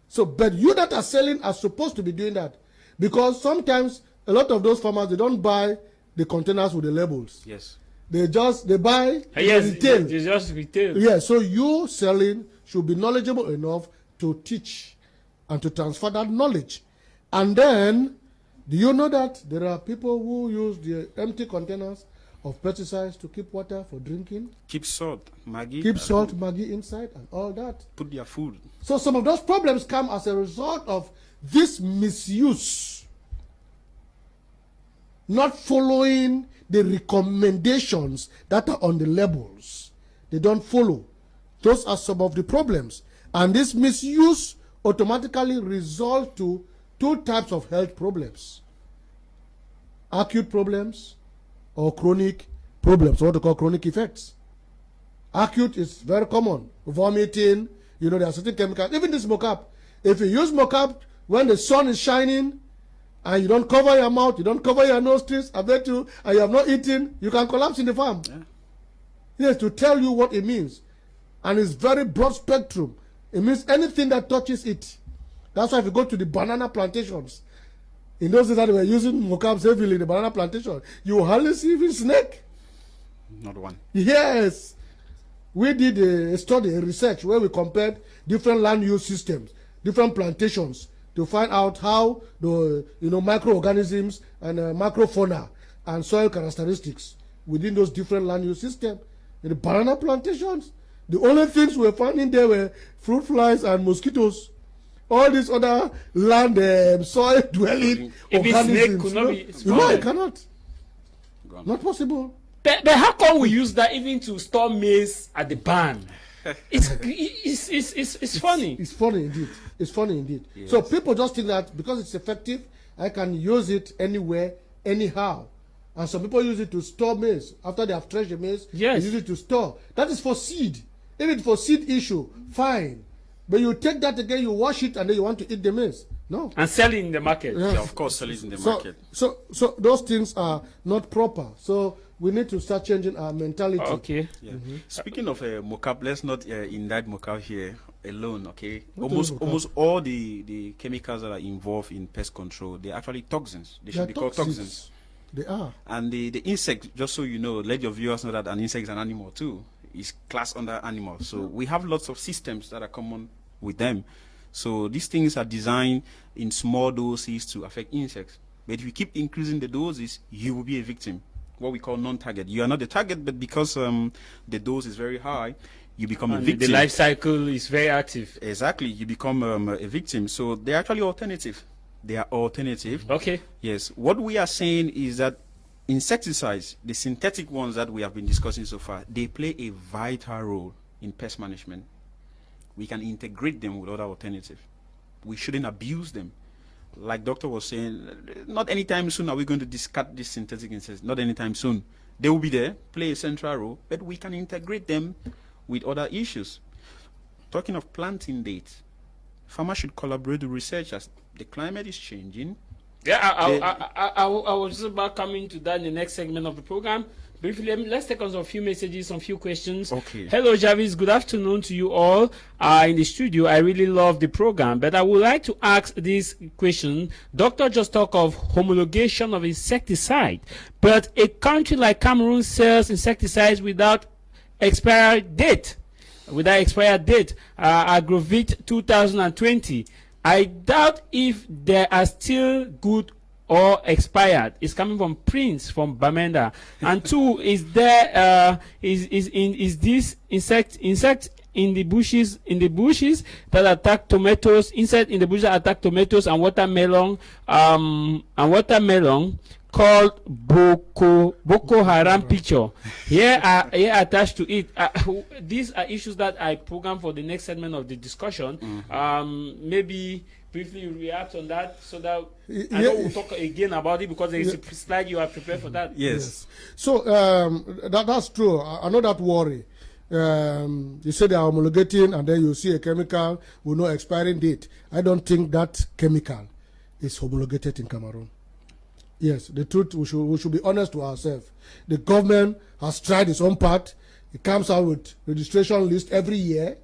So, but you that are selling are supposed to be doing that. Because sometimes a lot of those farmers, they don't buy the containers with the labels. Yes. They buy Yes, retail. it's just retail. Yeah, so you selling should be knowledgeable enough to teach and to transfer that knowledge. And then, do you know that there are people who use the empty containers of pesticides to keep water for drinking? Keep salt, Maggie. Keep salt, Maggi inside and all that. Put their food. So some of those problems come as a result of this misuse. Not following the recommendations that are on the labels. They don't follow. Those are some of the problems. And this misuse automatically results to two types of health problems. Acute problems or chronic problems, what we call chronic effects. Acute is very common. Vomiting, You know, there are certain chemicals. Even this mocap, if you use mocap when the sun is shining and you don't cover your mouth, you don't cover your nostrils, I bet you, and you have not eaten, you can collapse in the farm. Yeah. Yes, to tell you what it means. And it's very broad spectrum. It means anything that touches it. That's why if you go to the banana plantations, in those days that they were using mocap heavily in the banana plantation, you hardly see even snake. Not one. Yes. We did a study, a research, where we compared different land use systems, different plantations, to find out how the microorganisms and macrofauna and soil characteristics within those different land use systems. In the banana plantations, the only things we were finding there were fruit flies and mosquitoes. All these other land, soil dwelling organisms. Could not be no, it cannot. Gone. Not possible. But how come we use that even to store maize at the barn? It's funny. It's funny indeed. It's funny indeed. Yes. So people just think that because it's effective, I can use it anywhere, anyhow. And some people use it to store maize. After they have threshed the maize, yes, they use it to store. That is for seed. If it's for seed issue, fine. But you take that again, you wash it, and then you want to eat the maize. No. And sell it in the market. Yes. Yeah, of course, sell it in the market. So those things are not proper. So we need to start changing our mentality. Okay. Yeah. Speaking of mocap, let's not indict mocap here alone. Okay. Almost all the chemicals that are involved in pest control, they're actually toxins. They should be called toxins. They are. And the insect, just so you know, let your viewers know that an insect is an animal too. It's classed under animal. So we have lots of systems that are common with them. So these things are designed in small doses to affect insects. But if you keep increasing the doses, you will be a victim. What we call non-target. You are not the target, but because the dose is very high, you become a victim. The life cycle is very active. Exactly. You become a victim. So they're actually alternative. They are alternative. Okay. Yes. What we are saying is that insecticides, the synthetic ones that we have been discussing so far, they play a vital role in pest management. We can integrate them with other alternatives. We shouldn't abuse them. Like Doctor was saying, not anytime soon are we going to discard these synthetic insects. Not anytime soon. They will be there, play a central role, but we can integrate them with other issues. Talking of planting dates, farmers should collaborate with researchers. The climate is changing. Yeah, I was just about coming to that in the next segment of the program. Briefly, let's take on some few messages, some few questions. Okay. Hello, Jarvis. Good afternoon to you all in the studio. I really love the program, but I would like to ask this question. Doctor just talked of homologation of insecticide, but a country like Cameroon sells insecticides without expiry date. Agrovit 2020. I doubt if they are still good or expired. It's coming from Prince from Bamenda. And two, is there is this insect in the bushes that attack tomatoes, insect in the bushes that attack tomatoes and watermelon called Boko Haram picture. Here attached to it. These are issues that I program for the next segment of the discussion. Maybe briefly react on that so that I know we'll talk again about it because there is a slide you are prepared for that. Yes. So that's true. I know that worry. You say they are homologating and then you see a chemical with no expiring date. I don't think that chemical is homologated in Cameroon. Yes, the truth, we should be honest to ourselves. The government has tried its own part. It comes out with registration list every year.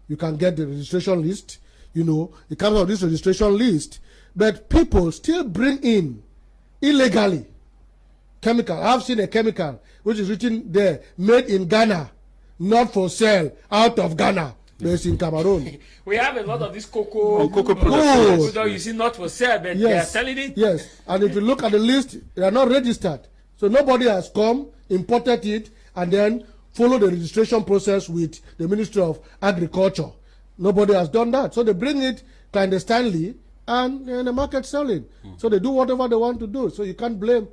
You can get the registration list. It comes out with this registration list. But people still bring in illegally chemical. I've seen a chemical which is written there, made in Ghana, not for sale, out of Ghana. Based in Cameroon. We have a lot of this cocoa products. You see, not for sale, but they are selling it. Yes, and if you look at the list, they are not registered. So nobody has come, imported it, and then followed the registration process with the Ministry of Agriculture. Nobody has done that. So they bring it clandestinely, and the market selling. So they do whatever they want to do. So you can't blame.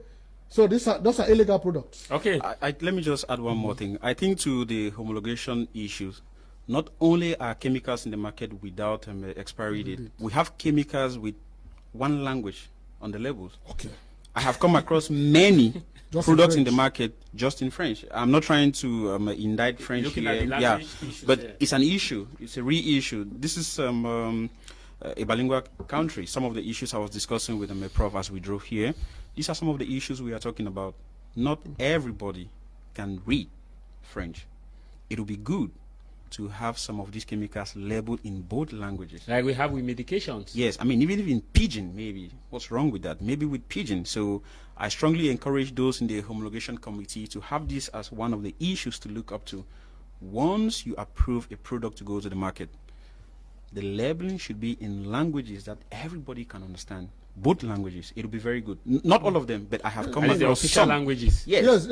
So those are illegal products. Okay. Let me just add one more thing. I think to the homologation issues, not only are chemicals in the market without expiry date, we have chemicals with one language on the labels. Okay. I have come across many products in the market just in French. I'm not trying to indict French here, but it's an issue. It's a real issue. This is a bilingual country. Some of the issues I was discussing with my prof as we drove here, these are some of the issues we are talking about. Not everybody can read French. It will be good to have some of these chemicals labeled in both languages. Like we have with medications. Yes, I mean, even in Pidgin, maybe. What's wrong with that? Maybe with Pidgin. So I strongly encourage those in the homologation committee to have this as one of the issues to look up to. Once you approve a product to go to the market, the labeling should be in languages that everybody can understand. Both languages. It will be very good. Not all of them, but I have come across some languages. Yes.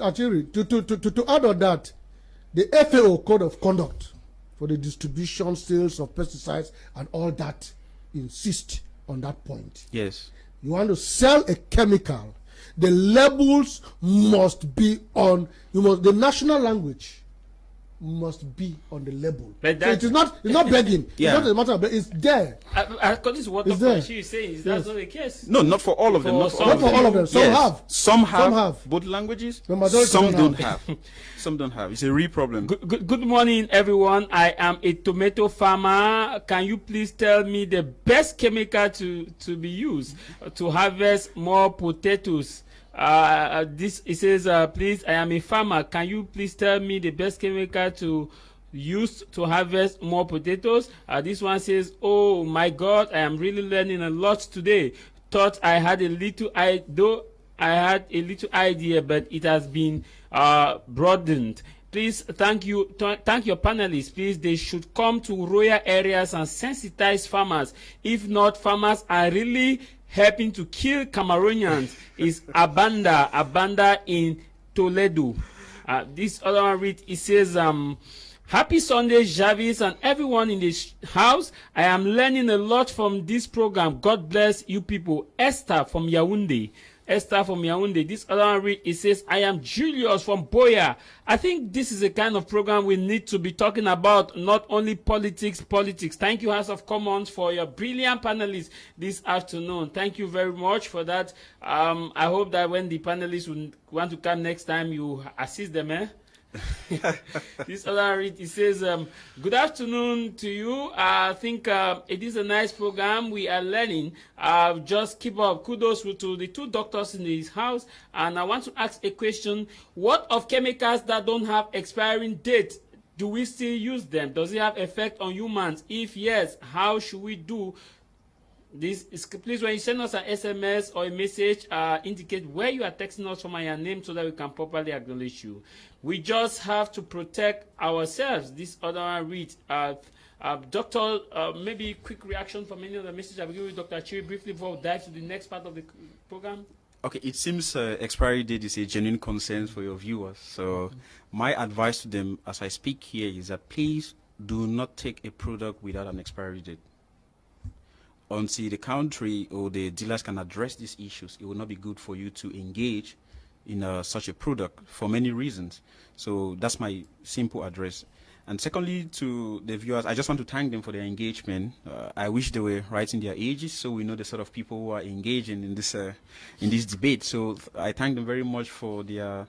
Actually, to add on that, the FAO Code of Conduct for the distribution, sales of pesticides and all that insist on that point. Yes. You want to sell a chemical, the labels must be on, the national language must be on the label. But so it's not begging. Yeah. It's not a matter of, it's there. According to what Dr. Chi is saying, is that's not the case. No, not for all of them. Not for all of them. Some have. Some have both languages. Some don't have. Some don't have. It's a real problem. Good morning, everyone. I am a tomato farmer. Can you please tell me the best chemical to be used to harvest more potatoes? It says, please, I am a farmer. Can you please tell me the best chemical to use to harvest more potatoes? This one says, oh my God, I am really learning a lot today. Thought I had a little idea, but it has been broadened. Please, thank your panelists. Please, they should come to rural areas and sensitize farmers. If not, farmers are really helping to kill Cameroonians. Is Abanda in Toledo. This other one reads, it says, happy Sunday, Jarvis, and everyone in this house. I am learning a lot from this program. God bless you people. Esther from Yaoundé. This other one read, it says, I am Julius from Boya. I think this is a kind of program we need to be talking about, not only politics. Thank you, House of Commons, for your brilliant panelists this afternoon. Thank you very much for that. I hope that when the panelists will want to come next time, you assist them, eh? This other read, it says, good afternoon to you. I think it is a nice program. We are learning. Just keep up. Kudos to the two doctors in this house. And I want to ask a question. What of chemicals that don't have expiring date? Do we still use them? Does it have effect on humans? If yes, how should we do this? Please, when you send us an SMS or a message, indicate where you are texting us from and your name so that we can properly acknowledge you. We just have to protect ourselves. This other one reads, Doctor, maybe quick reaction from any of the messages I will give you, Dr. Chiri, briefly before we dive to the next part of the program. Okay, it seems expiry date is a genuine concern for your viewers. So my advice to them as I speak here is that please do not take a product without an expiry date. Until the country or the dealers can address these issues, it will not be good for you to engage in such a product for many reasons. So that's my simple address. And secondly, to the viewers, I just want to thank them for their engagement. I wish they were writing their ages so we know the sort of people who are engaging in this debate. So I thank them very much for their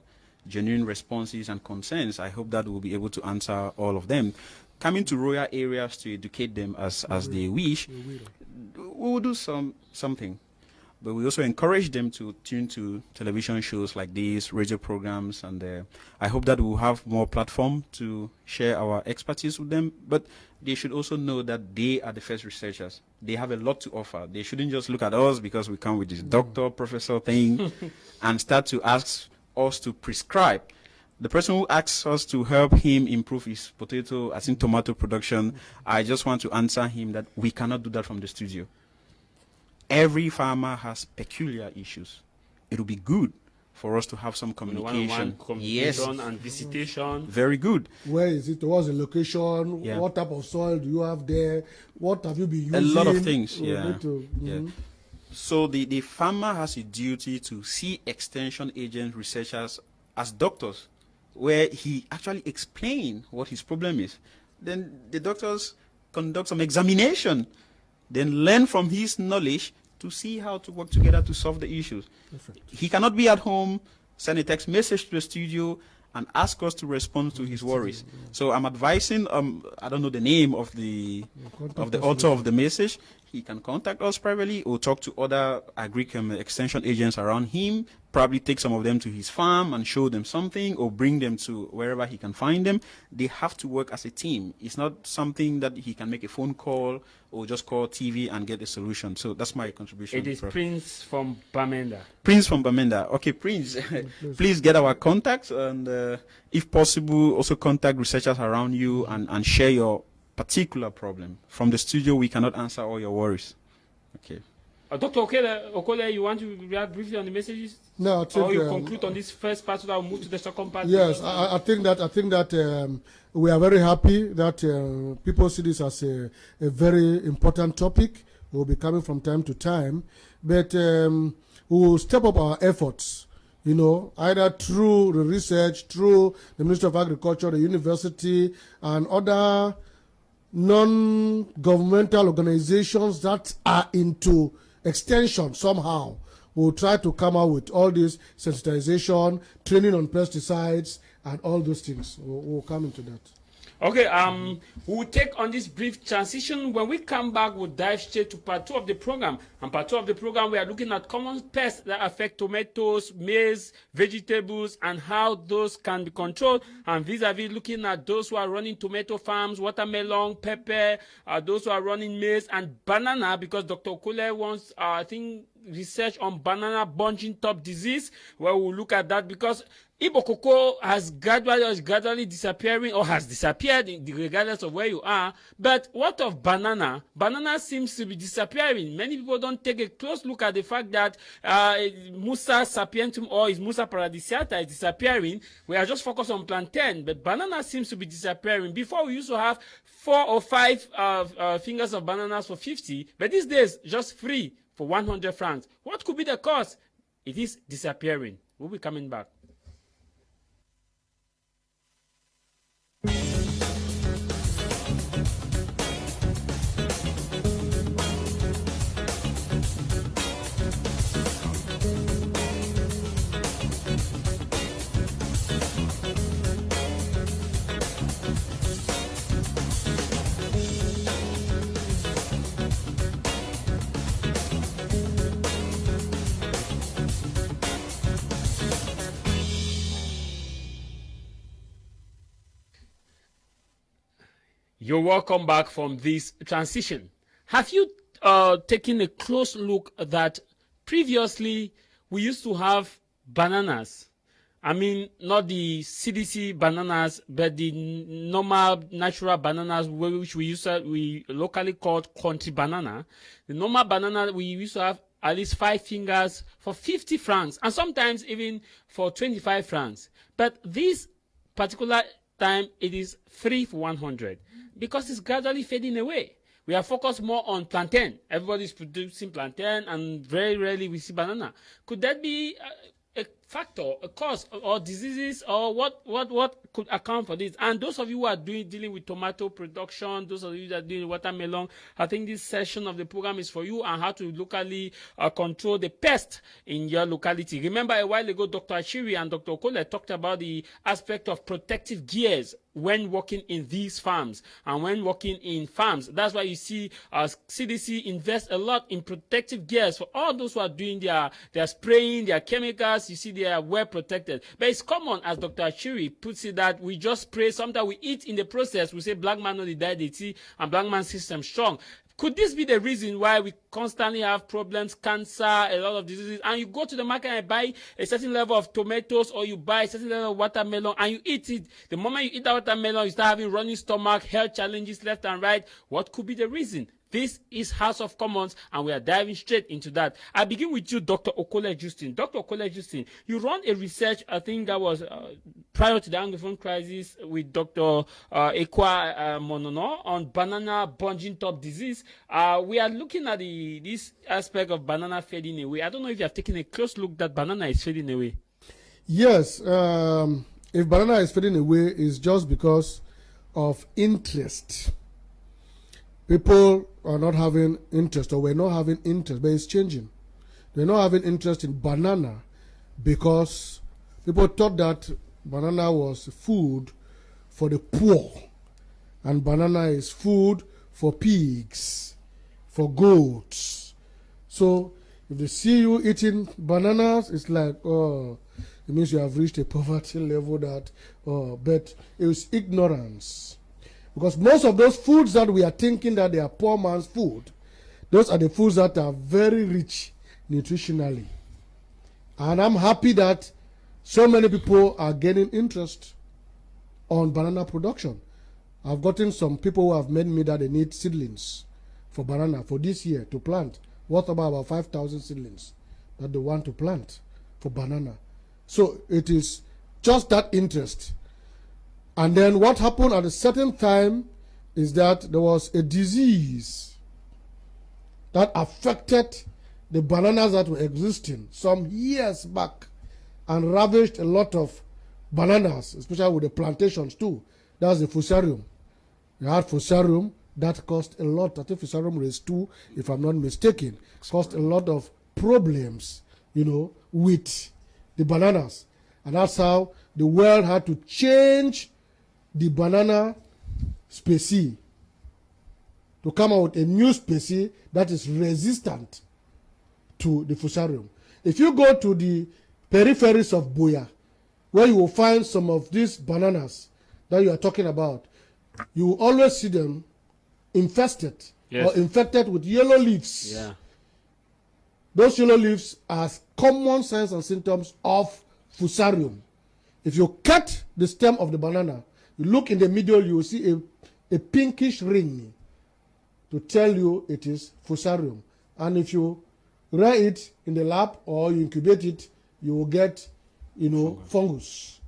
genuine responses and concerns. I hope that we'll be able to answer all of them. Coming to rural areas to educate them as they wish, we will do something. But we also encourage them to tune to television shows like these, radio programs, and I hope that we'll have more platform to share our expertise with them. But they should also know that they are the first researchers. They have a lot to offer. They shouldn't just look at us because we come with this doctor, professor thing and start to ask us to prescribe. The person who asks us to help him improve his tomato production, I just want to answer him that we cannot do that from the studio. Every farmer has peculiar issues. It will be good for us to have some communication. Communication and visitation. Very good. Where is it? What's the location? Yeah. What type of soil do you have there? What have you been using? A lot of things, yeah. So the farmer has a duty to see extension agent researchers as doctors, where he actually explains what his problem is. Then the doctors conduct some examination, then learn from his knowledge to see how to work together to solve the issues. Perfect. He cannot be at home send a text message to the studio and ask us to respond to his worries. So I'm advising, I don't know the name of the author of the message. He can contact us privately or talk to other agric extension agents around him, probably take some of them to his farm and show them something or bring them to wherever he can find them. They have to work as a team. It's not something that he can make a phone call or just call TV and get a solution. So that's my contribution. It is Prince from Bamenda. Prince from Bamenda. Okay, Prince, please get our contacts and if possible, also contact researchers around you and share your particular problem. From the studio, we cannot answer all your worries. Okay. Dr. Okole, you want to react briefly on the messages? No, I think, or you conclude on this first part so that we'll move to the second part? Yes, I think that we are very happy that people see this as a very important topic. We'll be coming from time to time, but we will step up our efforts, you know, either through the research, through the Ministry of Agriculture, the university, and other non-governmental organizations that are into extension somehow. We'll try to come out with all this sensitization, training on pesticides, and all those things. We'll come into that. Okay, we'll take on this brief transition. When we come back, we'll dive straight to part 2 of the program. And part 2 of the program, we are looking at common pests that affect tomatoes, maize, vegetables, and how those can be controlled. And vis-a-vis looking at those who are running tomato farms, watermelon, pepper, those who are running maize, and banana, because Dr. Okole wants, I think, research on banana bunching top disease, where we'll look at that because Igbo cocoa is gradually disappearing or has disappeared regardless of where you are. But what of banana? Banana seems to be disappearing. Many people don't take a close look at the fact that Musa sapientum or is Musa paradisiata is disappearing. We are just focused on plantain, but banana seems to be disappearing. Before we used to have 4 or 5 fingers of bananas for 50, but these days just 3 for 100 francs. What could be the cause? It is disappearing. We'll be coming back. You're welcome back from this transition. Have you taken a close look that previously we used to have bananas? I mean, not the CDC bananas, but the normal natural bananas, which we locally called country banana. The normal banana we used to have at least 5 fingers for 50 francs, and sometimes even for 25 francs. But this particular time, it is 3 for 100. Because it's gradually fading away. We are focused more on plantain. Everybody's producing plantain, and very rarely we see banana. Could that be a factor, a cause, or diseases, or what could account for this? And those of you who are dealing with tomato production, those of you that are dealing with watermelon, I think this session of the program is for you and how to locally control the pest in your locality. Remember a while ago, Dr. Achiri and Dr. Okole talked about the aspect of protective gears when working in these farms and when working in farms. That's why you see CDC invest a lot in protective gears for all those who are doing their spraying, their chemicals. You see they are well protected. But it's common, as Dr. Achiri puts it, that we just spray. Sometimes we eat in the process. We say black man no dey die dey see, and black man system strong. Could this be the reason why we constantly have problems, cancer, a lot of diseases, and you go to the market and buy a certain level of tomatoes or you buy a certain level of watermelon and you eat it. The moment you eat that watermelon, you start having running stomach, health challenges left and right. What could be the reason? This is House of Commons, and we are diving straight into that. I begin with you, Dr. Okole Justin. Dr. Okole Justin, you run a research, I think that was prior to the Anglophone crisis, with Dr. Ekwa Monono on banana bunching top disease. We are looking at this aspect of banana fading away. I don't know if you have taken a close look that banana is fading away. Yes, if banana is fading away, it's just because of interest. People are not having interest, or we're not having interest, but it's changing. They're not having interest in banana because people thought that banana was food for the poor, and banana is food for pigs, for goats. So if they see you eating bananas, it's like, oh, it means you have reached a poverty level that, oh, but it's ignorance. Because most of those foods that we are thinking that they are poor man's food, those are the foods that are very rich nutritionally. And I'm happy that so many people are gaining interest on banana production. I've gotten some people who have made me that they need seedlings for banana for this year to plant. What about 5,000 seedlings that they want to plant for banana? So it is just that interest. And then what happened at a certain time is that there was a disease that affected the bananas that were existing some years back and ravaged a lot of bananas, especially with the plantations too. That's the fusarium. You had fusarium that caused a lot. I think fusarium race 2, if I'm not mistaken, caused a lot of problems, with the bananas. And that's how the world had to change the banana species to come out with a new species that is resistant to the fusarium. If you go to the peripheries of Buea, where you will find some of these bananas that you are talking about, you will always see them infested or infected with yellow leaves. Yeah. Those yellow leaves are common signs and symptoms of fusarium. If you cut the stem of the banana, you look in the middle, you will see a pinkish ring to tell you it is fusarium. And if you rear it in the lab or you incubate it, you will get, fungus.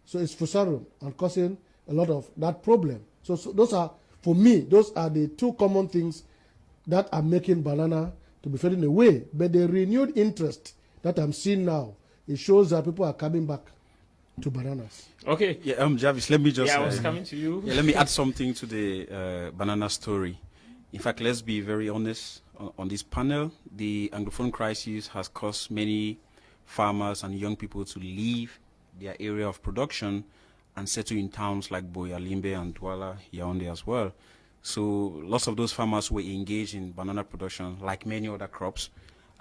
So it's fusarium and causing a lot of that problem. So those are, for me, those are the two common things that are making banana to be fading away. But the renewed interest that I'm seeing now, it shows that people are coming back to bananas. Okay. Yeah, Jarvis, let me just... I was coming to you. Yeah, let me add something to the banana story. In fact, let's be very honest on this panel. The Anglophone crisis has caused many farmers and young people to leave their area of production and settle in towns like Buea, Limbe, and Douala, Yaoundé as well. So lots of those farmers who were engaged in banana production, like many other crops,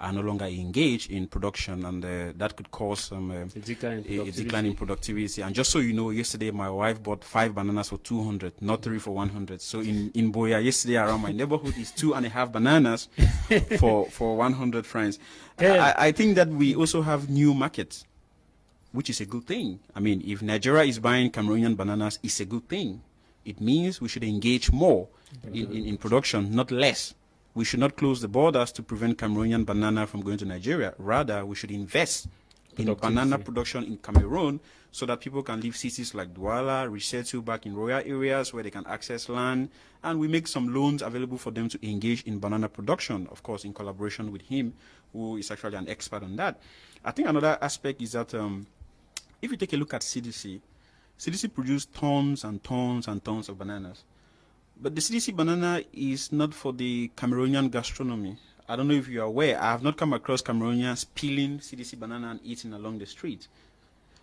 are no longer engaged in production, and that could cause a decline in productivity. And just so you know, yesterday my wife bought 5 bananas for 200, not 3 for 100. So in Buea, yesterday around my neighborhood is 2.5 bananas for 100 francs. Yeah. I think that we also have new markets, which is a good thing. I mean, if Nigeria is buying Cameroonian bananas, it's a good thing. It means we should engage more in production, not less. We should not close the borders to prevent Cameroonian banana from going to Nigeria. Rather, we should invest in banana production in Cameroon so that people can leave cities like Douala, resettle back in rural areas where they can access land, and we make some loans available for them to engage in banana production, of course, in collaboration with him, who is actually an expert on that. I think another aspect is that if you take a look at CDC produced tons and tons and tons of bananas. But the CDC banana is not for the Cameroonian gastronomy. I don't know if you are aware. I have not come across Cameroonians peeling CDC banana and eating along the street.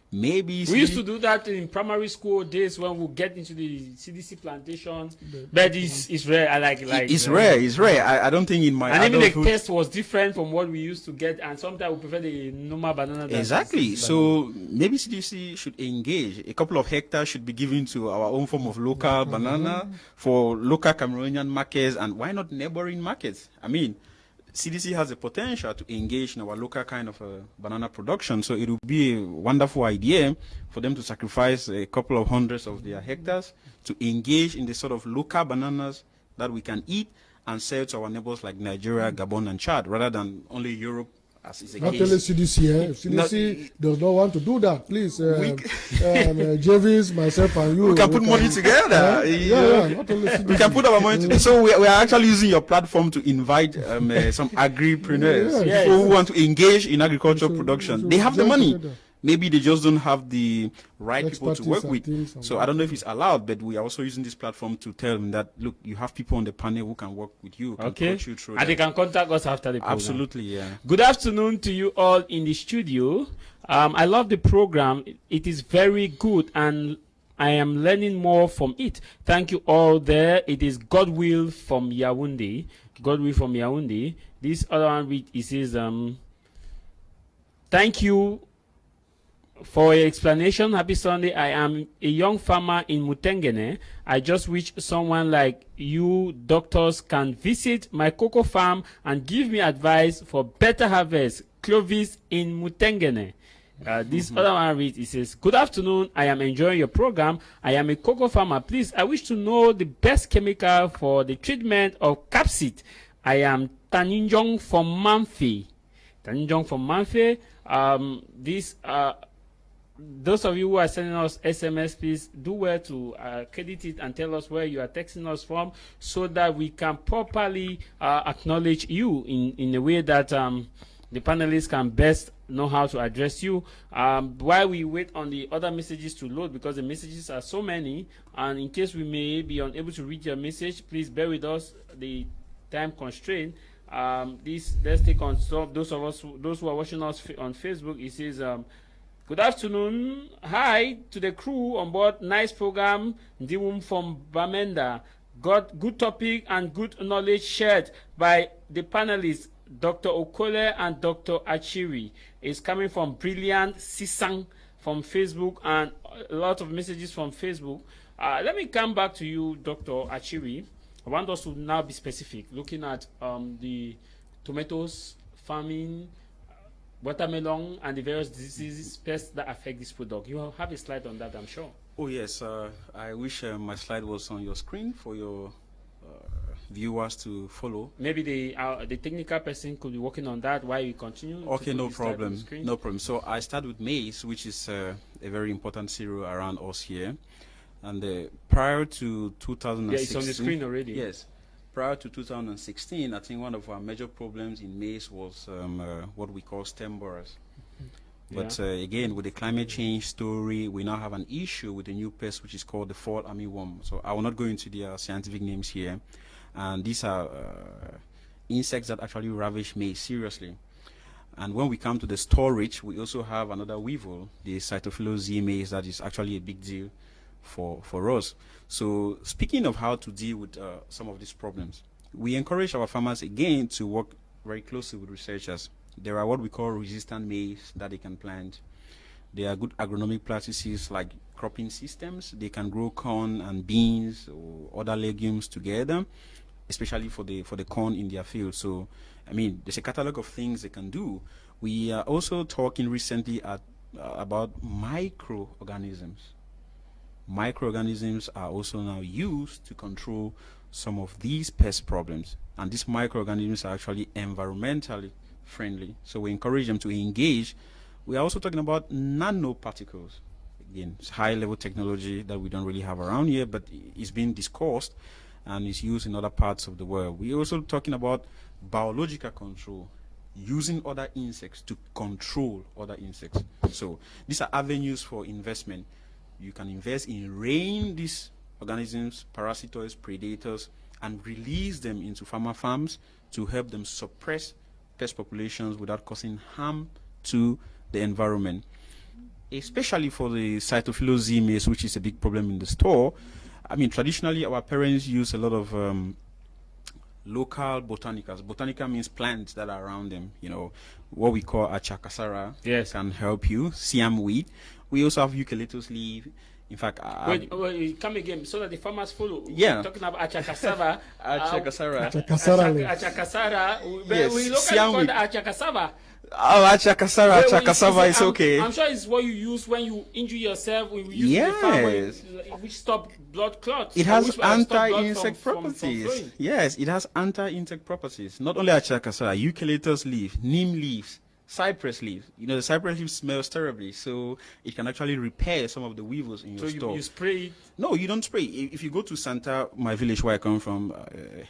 Maybe we used to do that in primary school days when we get into the CDC plantation, but it's rare. It's rare. I don't think in my and even the taste was different from what we used to get, and sometimes we prefer the normal banana. Exactly. So maybe CDC should engage. A couple of hectares should be given to our own form of local banana for local Cameroonian markets, and why not neighboring markets? I mean, CDC has the potential to engage in our local kind of banana production, so it would be a wonderful idea for them to sacrifice a couple of hundreds of their hectares to engage in the sort of local bananas that we can eat and sell to our neighbors like Nigeria, Gabon, and Chad, rather than only Europe, as is the not case. Not only CDC, if CDC does not want to do that, please, Javis, myself, and you. We can put money together. Not only CDC. We can put our money together. So we are actually using your platform to invite some agripreneurs, people who want to engage in agricultural production. They have the money. maybe they just don't have the right people to work Expertise and things with. and So I don't know if it's allowed, but we are also using this platform to tell them that, look, you have people on the panel who can work with you, can Okay. coach you through And that. they can contact us after the program. Absolutely, yeah. Good afternoon to you all in the studio. I love the program. It is very good and I am learning more from it. Thank you all there. It is Godwill from Yaoundé. Godwill from Yaoundé. This other one, it says, thank you for your explanation. Happy Sunday. I am a young farmer in Mutengene. I just wish someone like you doctors can visit my cocoa farm and give me advice for better harvest. Clovis in Mutengene. This other one reads, it says, good afternoon. I am enjoying your program. I am a cocoa farmer. Please, I wish to know the best chemical for the treatment of capsid. I am Taninjong from Manfi. Taninjong from Manfi. Those of you who are sending us SMS, please do well to credit it and tell us where you are texting us from so that we can properly acknowledge you in a way that the panelists can best know how to address you. While we wait on the other messages to load, because the messages are so many, and in case we may be unable to read your message, please bear with us. The time constraint. Let's take on some, those who are watching us on Facebook. It says, good afternoon. Hi to the crew on board. Nice program. Ndiwum from Bamenda. Got good topic and good knowledge shared by the panelists, Dr. Okole and Dr. Achiri. Is coming from Brilliant Sisang from Facebook and a lot of messages from Facebook. Let me come back to you, Dr. Achiri. I want us to now be specific, looking at the tomatoes, farming, watermelon, and the various diseases, pests that affect this product. You have a slide on that, I'm sure. Oh, yes. I wish my slide was on your screen for your viewers to follow. Maybe the technical person could be working on that while you continue. Okay, no problem. No problem. So I start with maize, which is a very important cereal around us here. And prior to 2016... Yeah, it's on the screen already. Yes. Prior to 2016, I think one of our major problems in maize was what we call stem borers. But again, with the climate change story, we now have an issue with a new pest, which is called the fall armyworm. So I will not go into their scientific names here. And these are insects that actually ravage maize seriously. And when we come to the storage, we also have another weevil, the Cytophilus maize, that is actually a big deal for us. So speaking of how to deal with some of these problems, we encourage our farmers again to work very closely with researchers. There are what we call resistant maize that they can plant. There are good agronomic practices like cropping systems. They can grow corn and beans or other legumes together, especially for the corn in their field. So, I mean, there's a catalog of things they can do. We are also talking recently about microorganisms. Microorganisms are also now used to control some of these pest problems. And these microorganisms are actually environmentally friendly. So we encourage them to engage. We are also talking about nanoparticles. Again, it's high-level technology that we don't really have around here, but it's being discussed and is used in other parts of the world. We're also talking about biological control, using other insects to control other insects. So these are avenues for investment. You can invest in reining these organisms, parasitoids, predators, and release them into farmer farms to help them suppress pest populations without causing harm to the environment. Especially for the Cytophilus maize, which is a big problem in the store. I mean, traditionally, our parents use a lot of local botanicals. Botanica means plants that are around them. You know, what we call achakasara can help you. Siam weed. We also have eucalyptus leaf. In fact, wait, come again so that the farmers follow. Yeah. We're talking about achakasava. Achakasara. Achakasara. Yes. We locally call it achakasava. Oh, achakasava is okay. I'm sure it's what you use when you injure yourself. We use the farm which stop blood clots. It has anti-insect properties. Yes, it has anti-insect properties. Not only achakasara, eucalyptus leaf, neem leaves, cypress leaf. You know, the cypress leaf smells terribly, so it can actually repair some of the weevils in your store. So you spray it? No, you don't spray. If you go to Santa, my village where I come from,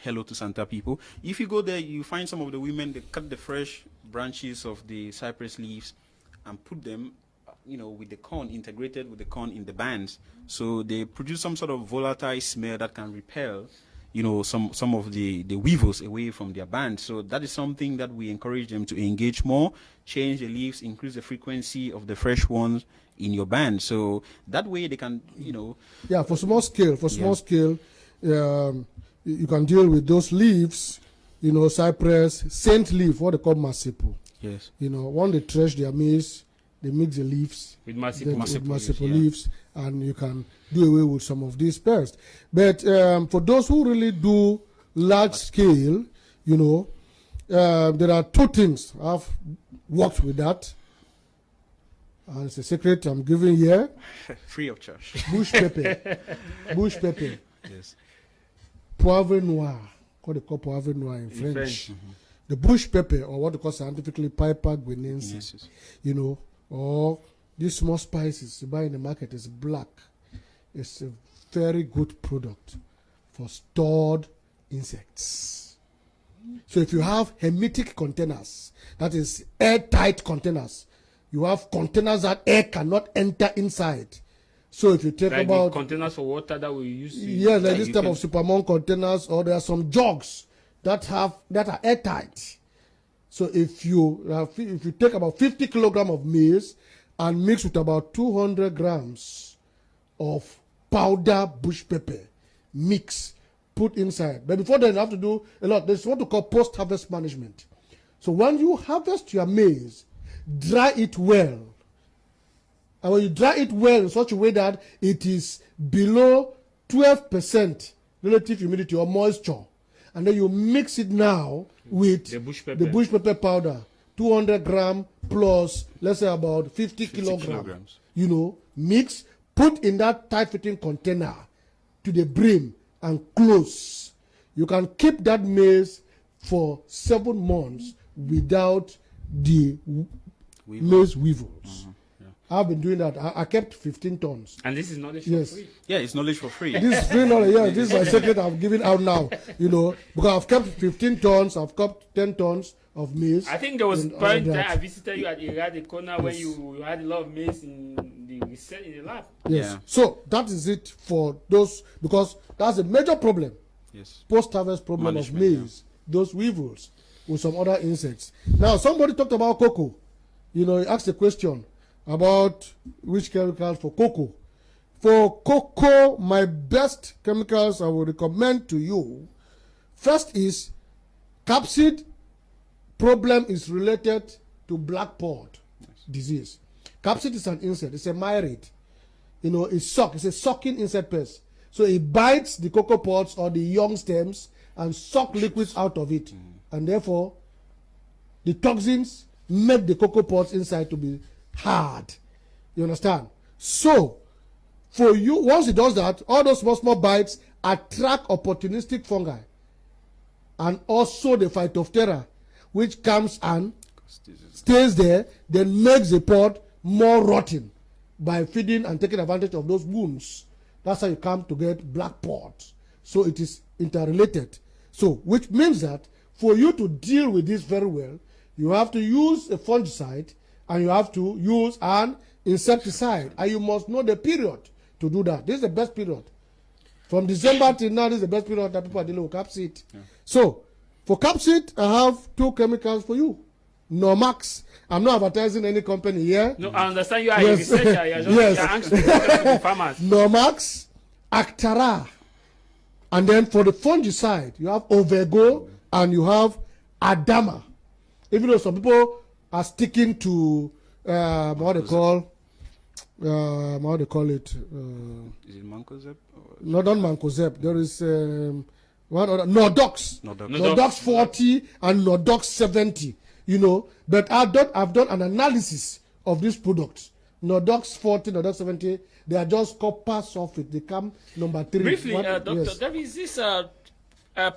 hello to Santa people. If you go there, you find some of the women, they cut the fresh branches of the cypress leaves and put them with the corn, integrated with the corn in the bands. So they produce some sort of volatile smell that can repel, some of the weevils away from their bands. So that is something that we encourage them to engage more, change the leaves, increase the frequency of the fresh ones in your band. So that way they can, Yeah, for small scale, you can deal with those leaves, cypress, saint leaf, what they call marsipo. Yes. When they thresh their maize, they mix the leaves with marsipo leaves, and you can do away with some of these pests. But for those who really do large scale, there are two things. I've worked with that. And it's a secret I'm giving here. Free of charge. Bush pepper. Bush pepper. Yes. Poivre noir. What they call poivre noir in French. Mm-hmm. The bush pepper, or what they call scientifically Piper guinensis, Yes. or these small spices you buy in the market is black. It's a very good product for stored insects. So if you have hermetic containers, that is airtight containers, you have containers that air cannot enter inside. So if you take like about the containers for water that we use, like this type of Supermon containers, or there are some jugs that are airtight. So if you take about 50 kilograms of maize and mix with about 200 grams of powder bush pepper, mix, put inside. But before then, you have to do a lot. There's what we call post-harvest management. So when you harvest your maize, dry it well. And when you dry it well in such a way that it is below 12% relative humidity or moisture, and then you mix it now with the bush pepper powder, 200 grams plus, let's say about 50 kilograms. Mix, put in that tight-fitting container to the brim and close. You can keep that maize for 7 months without the maize weevils. Mm-hmm. I've been doing that. I kept 15 tons. And this is knowledge for free. Yeah, it's knowledge for free. This is free knowledge. Yeah, this is my secret I'm giving out now. Because I've kept 15 tons, I've kept 10 tons of maize. I think there was a point that I visited you at the corner when you had a lot of maize in the lab. Yes. Yeah. So that is it for those, because that's a major problem. Yes. Post-harvest problem of Management, maize, those weevils with some other insects. Now, somebody talked about cocoa. He asked a question about which chemicals for cocoa. For cocoa, my best chemicals I would recommend to you, first is capsid problem is related to black pod disease. Capsid is an insect, it's a myrid. It's a sucking insect pest. So it bites the cocoa pods or the young stems and suck liquids out of it. And therefore, the toxins make the cocoa pods inside to be hard. You understand? So, for you, once it does that, all those small bites attract opportunistic fungi and also the Phytophthora, which comes and stays there, then makes the pod more rotten by feeding and taking advantage of those wounds. That's how you come to get black pods. So it is interrelated. So, which means that for you to deal with this very well, you have to use a fungicide and you have to use an insecticide, and you must know the period to do that. This is the best period. From December till now, this is the best period that people are dealing with capsid. Yeah. So, for capsid, I have 2 chemicals for you. Normax. I'm not advertising any company here. No, I understand you are a researcher. You're just anxious to talk to the farmers. Normax, Actara. And then for the fungicide, you have Ovego and you have Adama. Even though some people are sticking to what they call it. Is it Mancozeb? Not Mancozeb. There is one other Nordox. Nordox 40 and Nordox 70. But I've done an analysis of these products. Nordox 40, Nordox 70, they are just copper sulfate. They come number 3. Briefly, Dr. There is this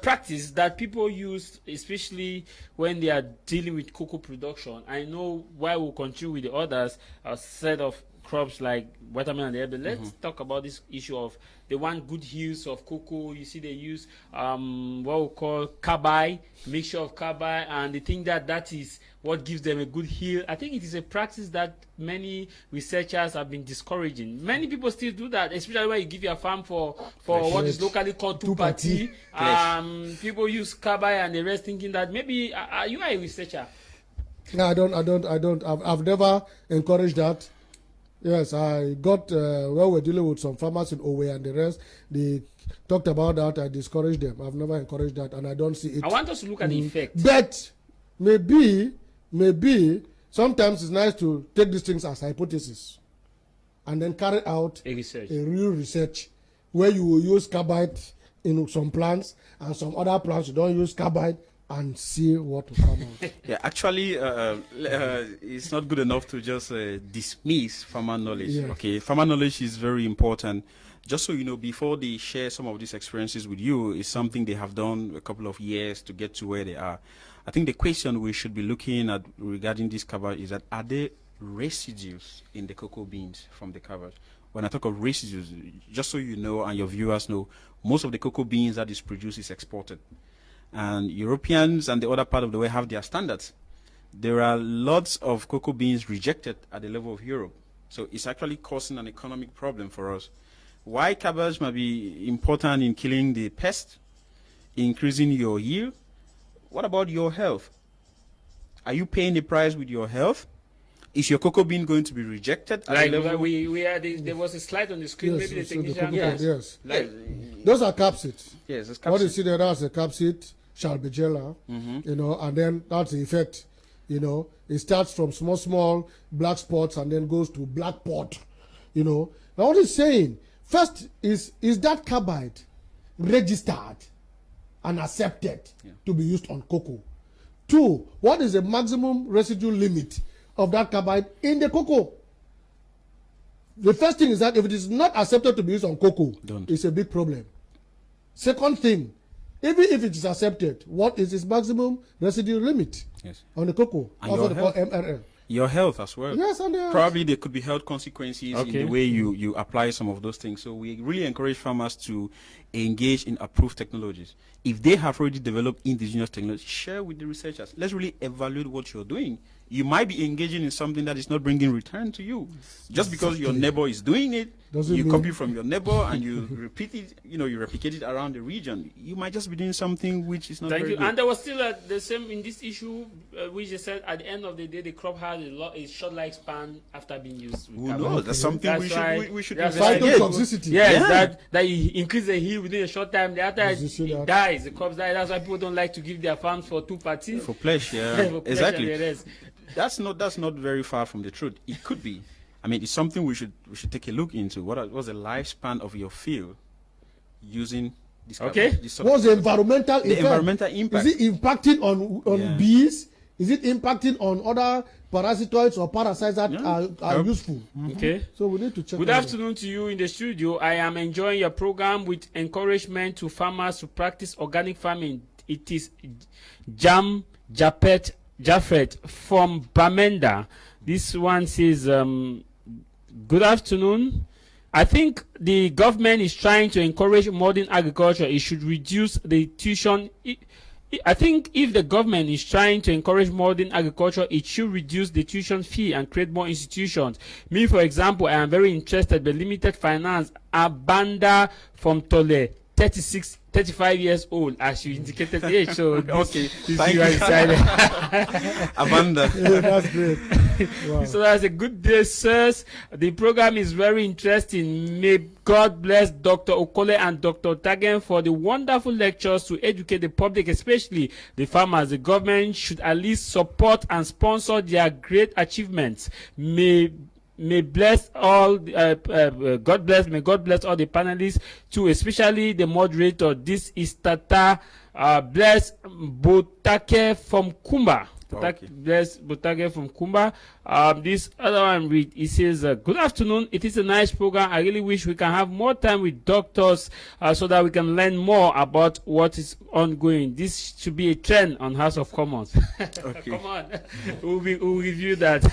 practice that people use, especially when they are dealing with cocoa production. I know why we'll continue with the others, a set of crops like watermelon and everything. Let's talk about this issue of they want good yields of cocoa. You see, they use what we call carbide, mixture of carbide, and they think that that is what gives them a good yield. I think it is a practice that many researchers have been discouraging. Many people still do that, especially when you give your farm for what is locally called two-party. People use carbide and the rest, thinking that maybe you are a researcher. No, I don't. I've never encouraged that. Yes, I got well, we're dealing with some farmers in Owe and the rest. They talked about that. I discouraged them. I've never encouraged that, and I don't see it. I want us to look at the effect. But maybe sometimes it's nice to take these things as hypothesis and then carry out A research. a real research where you will use carbide in some plants and some other plants you don't use carbide, and see what will come out. Yeah, actually, it's not good enough to just dismiss farmer knowledge. Yeah. Okay, farmer knowledge is very important. Just so you know, before they share some of these experiences with you, is something they have done a couple of years to get to where they are. I think the question we should be looking at regarding this cover is that are there residues in the cocoa beans from the cover? When I talk of residues, just so you know and your viewers know, most of the cocoa beans that is produced is exported. And Europeans and the other part of the world have their standards. There are lots of cocoa beans rejected at the level of Europe. So it's actually causing an economic problem for us. Why cabbage might be important in killing the pest, increasing your yield? What about your health? Are you paying the price with your health? Is your cocoa bean going to be rejected at Like the level? we had there was a slide on the screen. Yes, Maybe the so the technician. cocoa, yes. Like, Those are capsids. Yes, it's What you capsule. see there, that's a capsid, Shalbigella, you know, and then that's the effect. You know, it starts from small black spots and then goes to black pot. You know, now what he's saying, first is that carbide registered and accepted to be used on cocoa? Two, what is the maximum residue limit of that carbide in the cocoa? The first thing is that if it is not accepted to be used on cocoa, it's a big problem. Second thing, even if it is accepted, what is its maximum residue limit on the cocoa? And Also your called health. MRL. Your health as well. Yes, and Probably there could be health consequences in the way you apply some of those things. So we really encourage farmers to engage in approved technologies. If they have already developed indigenous technology, share with the researchers. Let's really evaluate what you're doing. You might be engaging in something that is not bringing return to you. Just because your neighbor is doing it, you copy from your neighbor and you repeat it, you replicate it around the region. You might just be doing something which is not very good. And there was still the same in this issue, which they said at the end of the day, the crop had a short lifespan after being used. Who knows? That's something we should investigate. Toxicity. Yes, that you increase the yield within a short time. The other it dies, the crops die. That's why people don't like to give their farms for two parties. For pleasure, For pleasure exactly. and the rest. That's not very far from the truth. It could be. I mean, it's something we should take a look into. What was the lifespan of your field using this? What's the environmental effect? Environmental impact? Is it impacting on bees? Is it impacting on other parasitoids or parasites that are useful? Okay. So we need to check. Good afternoon to you in the studio. I am enjoying your program with encouragement to farmers to practice organic farming. It is Jaffet from Bamenda. This one says, good afternoon. I think the government is trying to encourage modern agriculture. It should reduce the tuition. I think if the government is trying to encourage modern agriculture, it should reduce the tuition fee and create more institutions. Me, for example, I am very interested in limited finance. Abanda from Tole, 35 years old, as you indicated the age. So okay, thank you. Amanda. That's great. Wow. So that's a good day, sirs. The program is very interesting. May God bless Dr. Okole and Dr. Tagen for the wonderful lectures to educate the public, especially the farmers. The government should at least support and sponsor their great achievements. May bless all. God bless. May God bless all the panelists too, especially the moderator. This is Tata bless Botake from Kumba. Okay. Bless Botage from Kumba. This other one read, it says, good afternoon. It is a nice program. I really wish we can have more time with doctors so that we can learn more about what is ongoing. This should be a trend on House of Commons. Okay. Come on. We'll review that.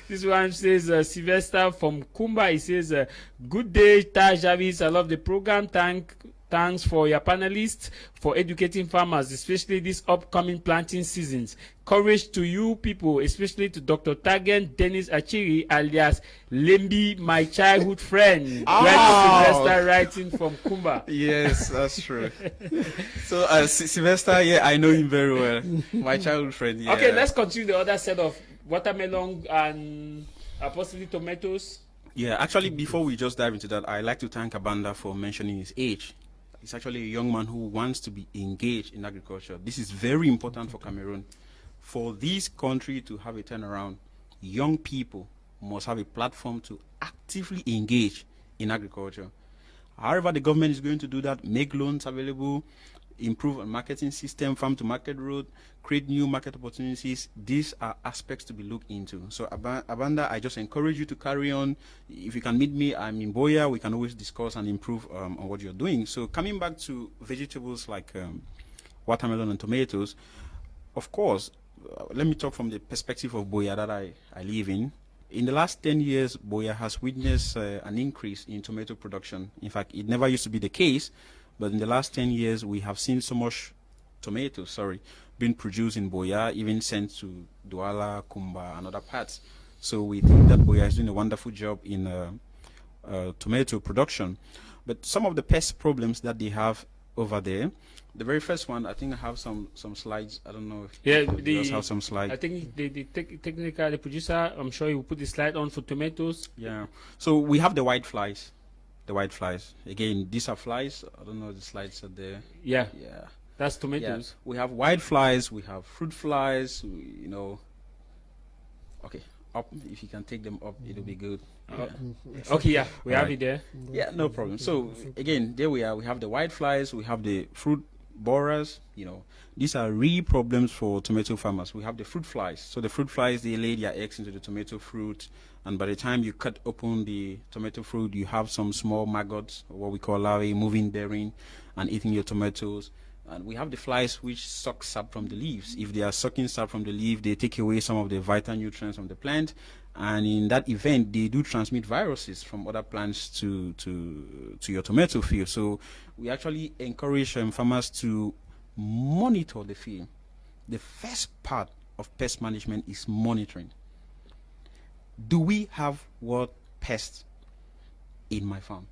This one says, Sylvester from Kumba. He says, good day, Taj Jarvis. I love the program. Thanks for your panelists for educating farmers, especially this upcoming planting seasons. Courage to you people, especially to Dr. Tagen Dennis Achiri, alias Lembi, my childhood friend. Sylvester writing from Kumba. Yes, that's true. So Sylvester, yeah, I know him very well. My childhood friend. Yeah. Okay, let's continue the other set of watermelon and possibly tomatoes. Yeah, actually, before we just dive into that, I'd like to thank Abanda for mentioning his age. He's actually a young man who wants to be engaged in agriculture. This is very important for Cameroon. For this country to have a turnaround, young people must have a platform to actively engage in agriculture. However, the government is going to do that, make loans available, improve a marketing system, farm to market road, create new market opportunities. These are aspects to be looked into. So Abanda, I just encourage you to carry on. If you can meet me, I'm in Boya. We can always discuss and improve on what you're doing. So coming back to vegetables like watermelon and tomatoes, of course, let me talk from the perspective of Boya that I live in. In the last 10 years, Boya has witnessed an increase in tomato production. In fact, it never used to be the case. But in the last 10 years, we have seen so much tomatoes, being produced in Boya, even sent to Douala, Kumba, and other parts. So we think that Boya is doing a wonderful job in tomato production. But some of the pest problems that they have over there, the very first one, I think I have some slides. I don't know if you have some slides. I think the producer, I'm sure he will put the slide on for tomatoes. Yeah. So we have the white flies. The white flies. Again, these are flies. I don't know if the slides are there. Yeah. Yeah. That's tomatoes. Yeah. We have white flies. We have fruit flies. Okay. Up. If you can take them up, it'll be good. Yeah. Okay. Yeah. We have it there. Yeah. No problem. So again, there we are. We have the white flies. We have the fruit borers. These are real problems for tomato farmers. We have the fruit flies. So the fruit flies, they lay their eggs into the tomato fruit. And by the time you cut open the tomato fruit, you have some small maggots, or what we call larvae, moving therein and eating your tomatoes. And we have the flies which suck sap from the leaves. If they are sucking sap from the leaf, they take away some of the vital nutrients from the plant. And in that event, they do transmit viruses from other plants to your tomato field. So we actually encourage farmers to monitor the field. The first part of pest management is monitoring. Do we have what pest in my farm?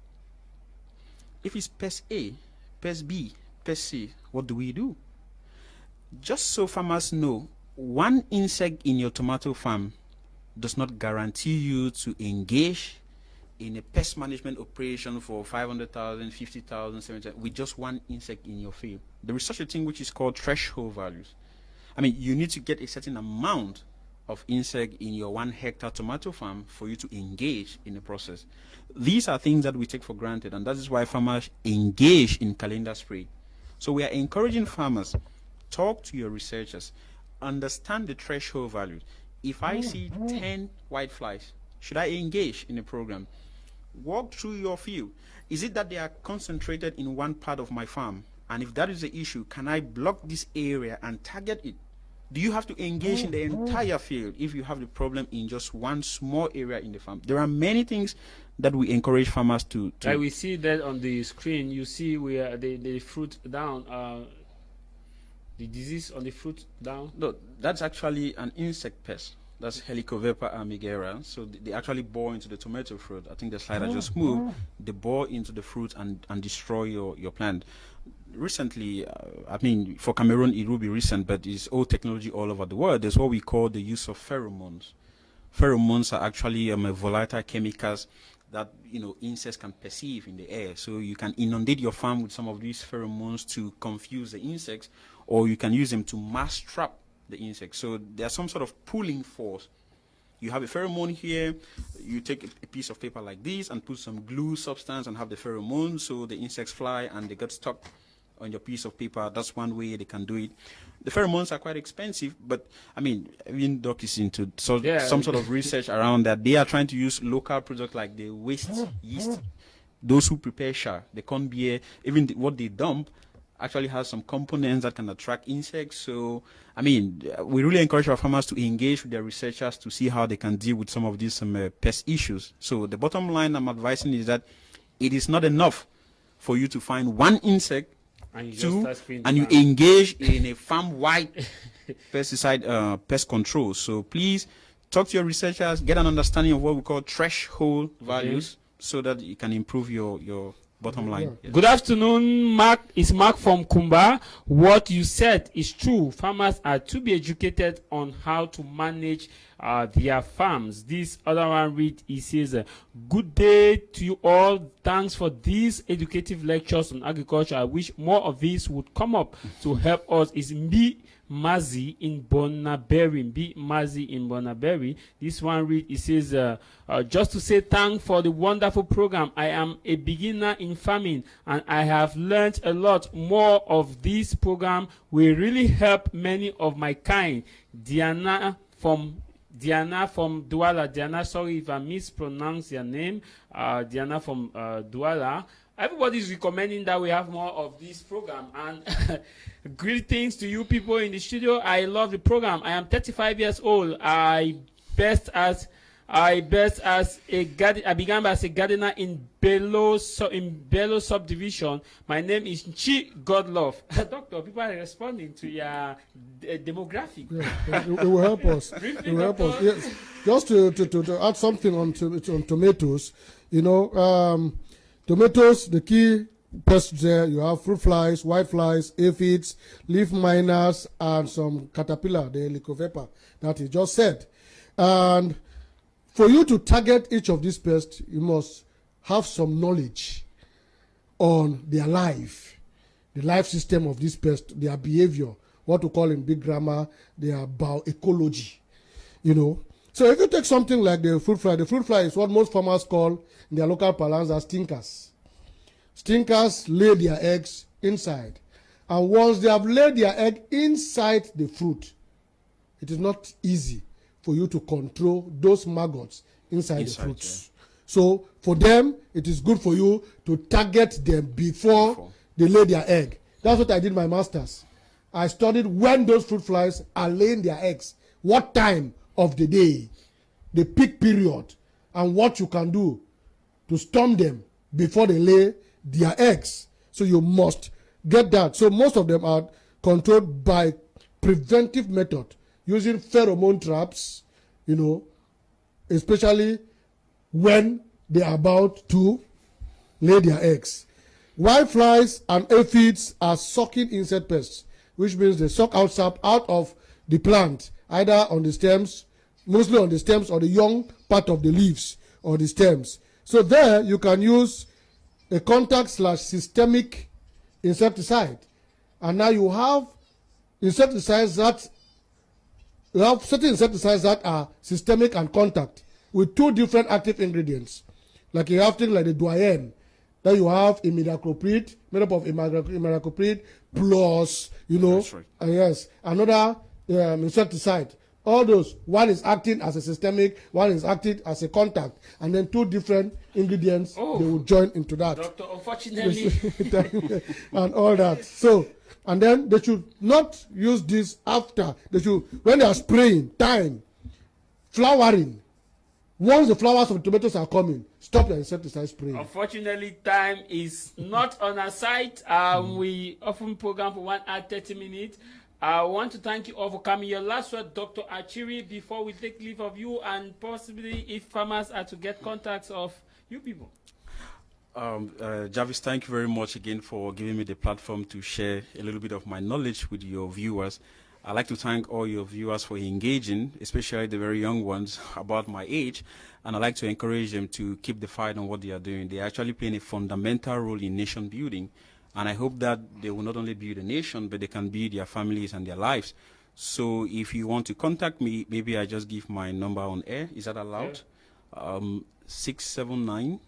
If it's pest A, pest B, pest C, what do we do? Just so farmers know, one insect in your tomato farm does not guarantee you to engage in a pest management operation for 500,000, 50,000, 70,000 with just one insect in your field. There is such a thing which is called threshold values. I mean, you need to get a certain amount of insect in your 1 hectare tomato farm for you to engage in the process. These are things that we take for granted, and that is why farmers engage in calendar spray. So we are encouraging farmers, talk to your researchers, understand the threshold values. If I see 10 white flies, should I engage in a program? Walk through your field. Is it that they are concentrated in one part of my farm? And if that is the issue, can I block this area and target it? Do you have to engage in the entire field if you have the problem in just one small area in the farm? There are many things that we encourage farmers to. Like we see that on the screen. You see where the fruit down, the disease on the fruit down. No, that's actually an insect pest. That's Helicoverpa amigera. So they actually bore into the tomato fruit. I think the slide I just moved. They bore into the fruit and destroy your plant. Recently, I mean, for Cameroon, it will be recent, but it's old technology all over the world. There's what we call the use of pheromones. Pheromones are actually volatile chemicals that insects can perceive in the air. So you can inundate your farm with some of these pheromones to confuse the insects, or you can use them to mass trap the insects. So there's some sort of pulling force. You have a pheromone here, you take a piece of paper like this and put some glue substance and have the pheromone, so the insects fly and they get stuck on your piece of paper. That's one way they can do it. The pheromones are quite expensive, but I mean, even Doc is into some sort of research around that. They are trying to use local products like the waste yeast. Those who prepare char, the corn beer, even what they dump actually has some components that can attract insects. So, I mean, we really encourage our farmers to engage with their researchers to see how they can deal with some of these pest issues. So the bottom line I'm advising is that it is not enough for you to find one insect and you engage in a farm-wide pesticide pest control. So please talk to your researchers, get an understanding of what we call threshold values so that you can improve your bottom line. Yes. Good afternoon, Mark. It's Mark from Kumba. What you said is true. Farmers are to be educated on how to manage their farms. This other one read, he says, good day to you all. Thanks for these educative lectures on agriculture. I wish more of these would come up to help us. Is me Mazi in Bonaberry. Be Mazi in Bonaberry. This one read, it says, just to say thanks for the wonderful program. I am a beginner in farming and I have learned a lot more of this program will really help many of my kind. Diana from Douala. Diana, sorry if I mispronounce your name. Diana from Douala. Everybody's recommending that we have more of this program, and greetings to you people in the studio. I love the program. I am 35 years old. I began as a gardener in Bello subdivision. My name is Chi Godlove. Doctor, people are responding to your demographic. Yeah, it will help us. It will help us. Yes. Just to add something on tomatoes, tomatoes, the key pests there, you have fruit flies, white flies, aphids, leaf miners, and some caterpillar, the helicobacter that he just said. And for you to target each of these pests, you must have some knowledge on their life, the life system of this pest, their behavior, what we call in big grammar, their bioecology, So if you take something like the fruit fly is what most farmers call in their local parlance as stinkers. Stinkers lay their eggs inside. And once they have laid their egg inside the fruit, it is not easy for you to control those maggots inside the fruits. Yeah. So for them, it is good for you to target them before they lay their egg. That's what I did in my master's. I studied when those fruit flies are laying their eggs, what time of the day, the peak period, and what you can do to storm them before they lay their eggs. So you must get that. So most of them are controlled by preventive method, using pheromone traps, especially when they are about to lay their eggs. White flies and aphids are sucking insect pests, which means they suck out sap out of the plant, either on the stems, mostly on the stems or the young part of the leaves or the stems. So there you can use a contact/systemic insecticide. And now you have insecticides that certain insecticides that are systemic and contact with two different active ingredients. Like you have things like the Doyen, then you have imidacloprid, made up of imidacloprid plus, yes, another insecticide. All those, one is acting as a systemic, one is acting as a contact, and then two different ingredients, they will join into that. Doctor, unfortunately. And all that. So, and then they should not use this after. They should, when they are spraying, time, flowering. Once the flowers of the tomatoes are coming, stop the insecticide spraying. Unfortunately, time is not on our side. We often program for 1 hour 30 minutes. I want to thank you all for coming. Your last word, Dr. Achiri, before we take leave of you, and possibly if farmers are to get contacts of you people. Jarvis, thank you very much again for giving me the platform to share a little bit of my knowledge with your viewers. I'd like to thank all your viewers for engaging, especially the very young ones about my age, and I'd like to encourage them to keep the fight on what they are doing. They're actually playing a fundamental role in nation building, and I hope that they will not only build a nation, but they can build their families and their lives. So if you want to contact me, maybe I just give my number on air. Is that allowed? Yeah. 679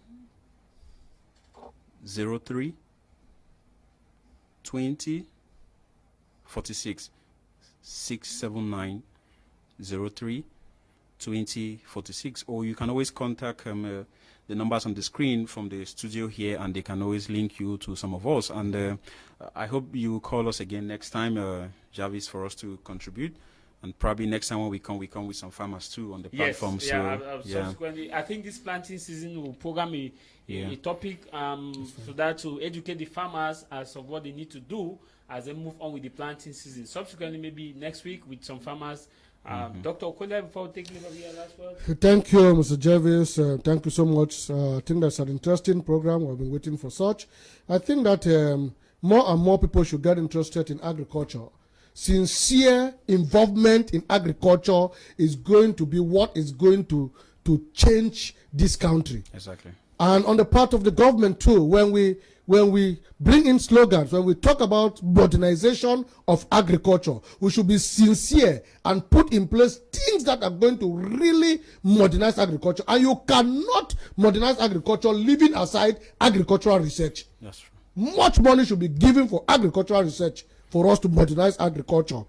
03 20 46 679 03 20 46, or you can always contact the numbers on the screen from the studio here, and they can always link you to some of us. And I hope you call us again next time, Jarvis, for us to contribute. And probably next time when we come with some farmers too on the platform. Subsequently, I think this planting season will program a topic so that to educate the farmers as of what they need to do as they move on with the planting season. Subsequently, maybe next week with some farmers. Dr. Okola, before taking over your last word. Thank you, Mr. Jarvis. Thank you so much. I think that's an interesting program. We've been waiting for such. I think that more and more people should get interested in agriculture. Sincere involvement in agriculture is going to be what is going to change this country. Exactly. And on the part of the government too, when we bring in slogans, when we talk about modernization of agriculture, we should be sincere and put in place things that are going to really modernize agriculture. And you cannot modernize agriculture leaving aside agricultural research. That's true. Much money should be given for agricultural research for us to modernize agriculture.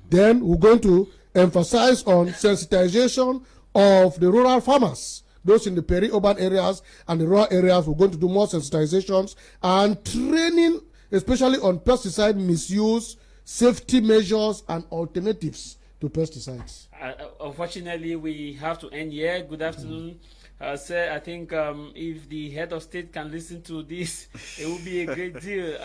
Then we're going to emphasize on sensitization of the rural farmers. Those in the peri-urban areas and the rural areas, we're going to do more sensitizations and training, especially on pesticide misuse, safety measures, and alternatives to pesticides. Unfortunately, we have to end here. Good afternoon. Sir, I think if the head of state can listen to this, it will be a great deal.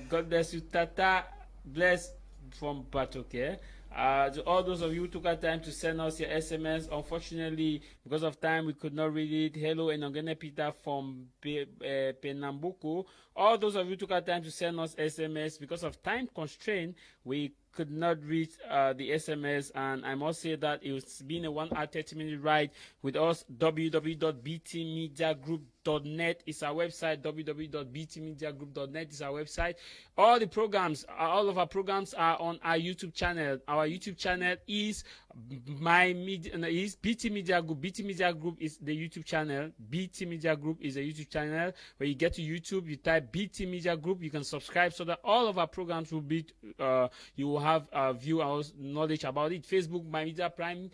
God bless you, Tata. Bless from Batoke. To all those of you who took our time to send us your SMS, unfortunately, because of time, we could not read it. Hello, Enogene Peter from Pernambuco. All those of you who took our time to send us SMS, because of time constraint, we could not read the SMS, and I must say that it's been a 1 hour 30-minute ride with us. www.btmediagroup.net is our website. www.btmediagroup.net is our website. All the programs, all of our programs are on our YouTube channel. Our YouTube channel is is BT Media Group. BT Media Group is the YouTube channel. BT Media Group is a YouTube channel. When you get to YouTube, you type BT Media Group. You can subscribe so that all of our programs will be, you will have view our knowledge about it. Facebook, My Media Prime.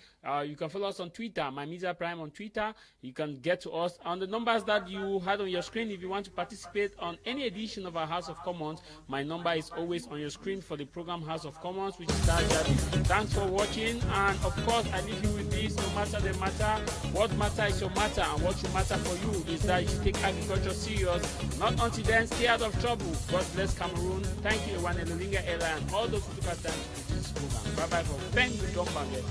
You can follow us on Twitter, My Media Prime on Twitter. You can get to us on the numbers that you had on your screen. If you want to participate on any edition of our House of Commons, my number is always on your screen for the program House of Commons, which is that. Thanks for watching. And of course, I leave you with this: no matter the matter, what matter is your matter, and what should matter for you is that you should take agriculture serious. Not until then, stay out of trouble. God bless Cameroon. Thank you, Ewan Elolinga Ella, and all those who took our time to do this program. Bye bye from Ben Dumbage.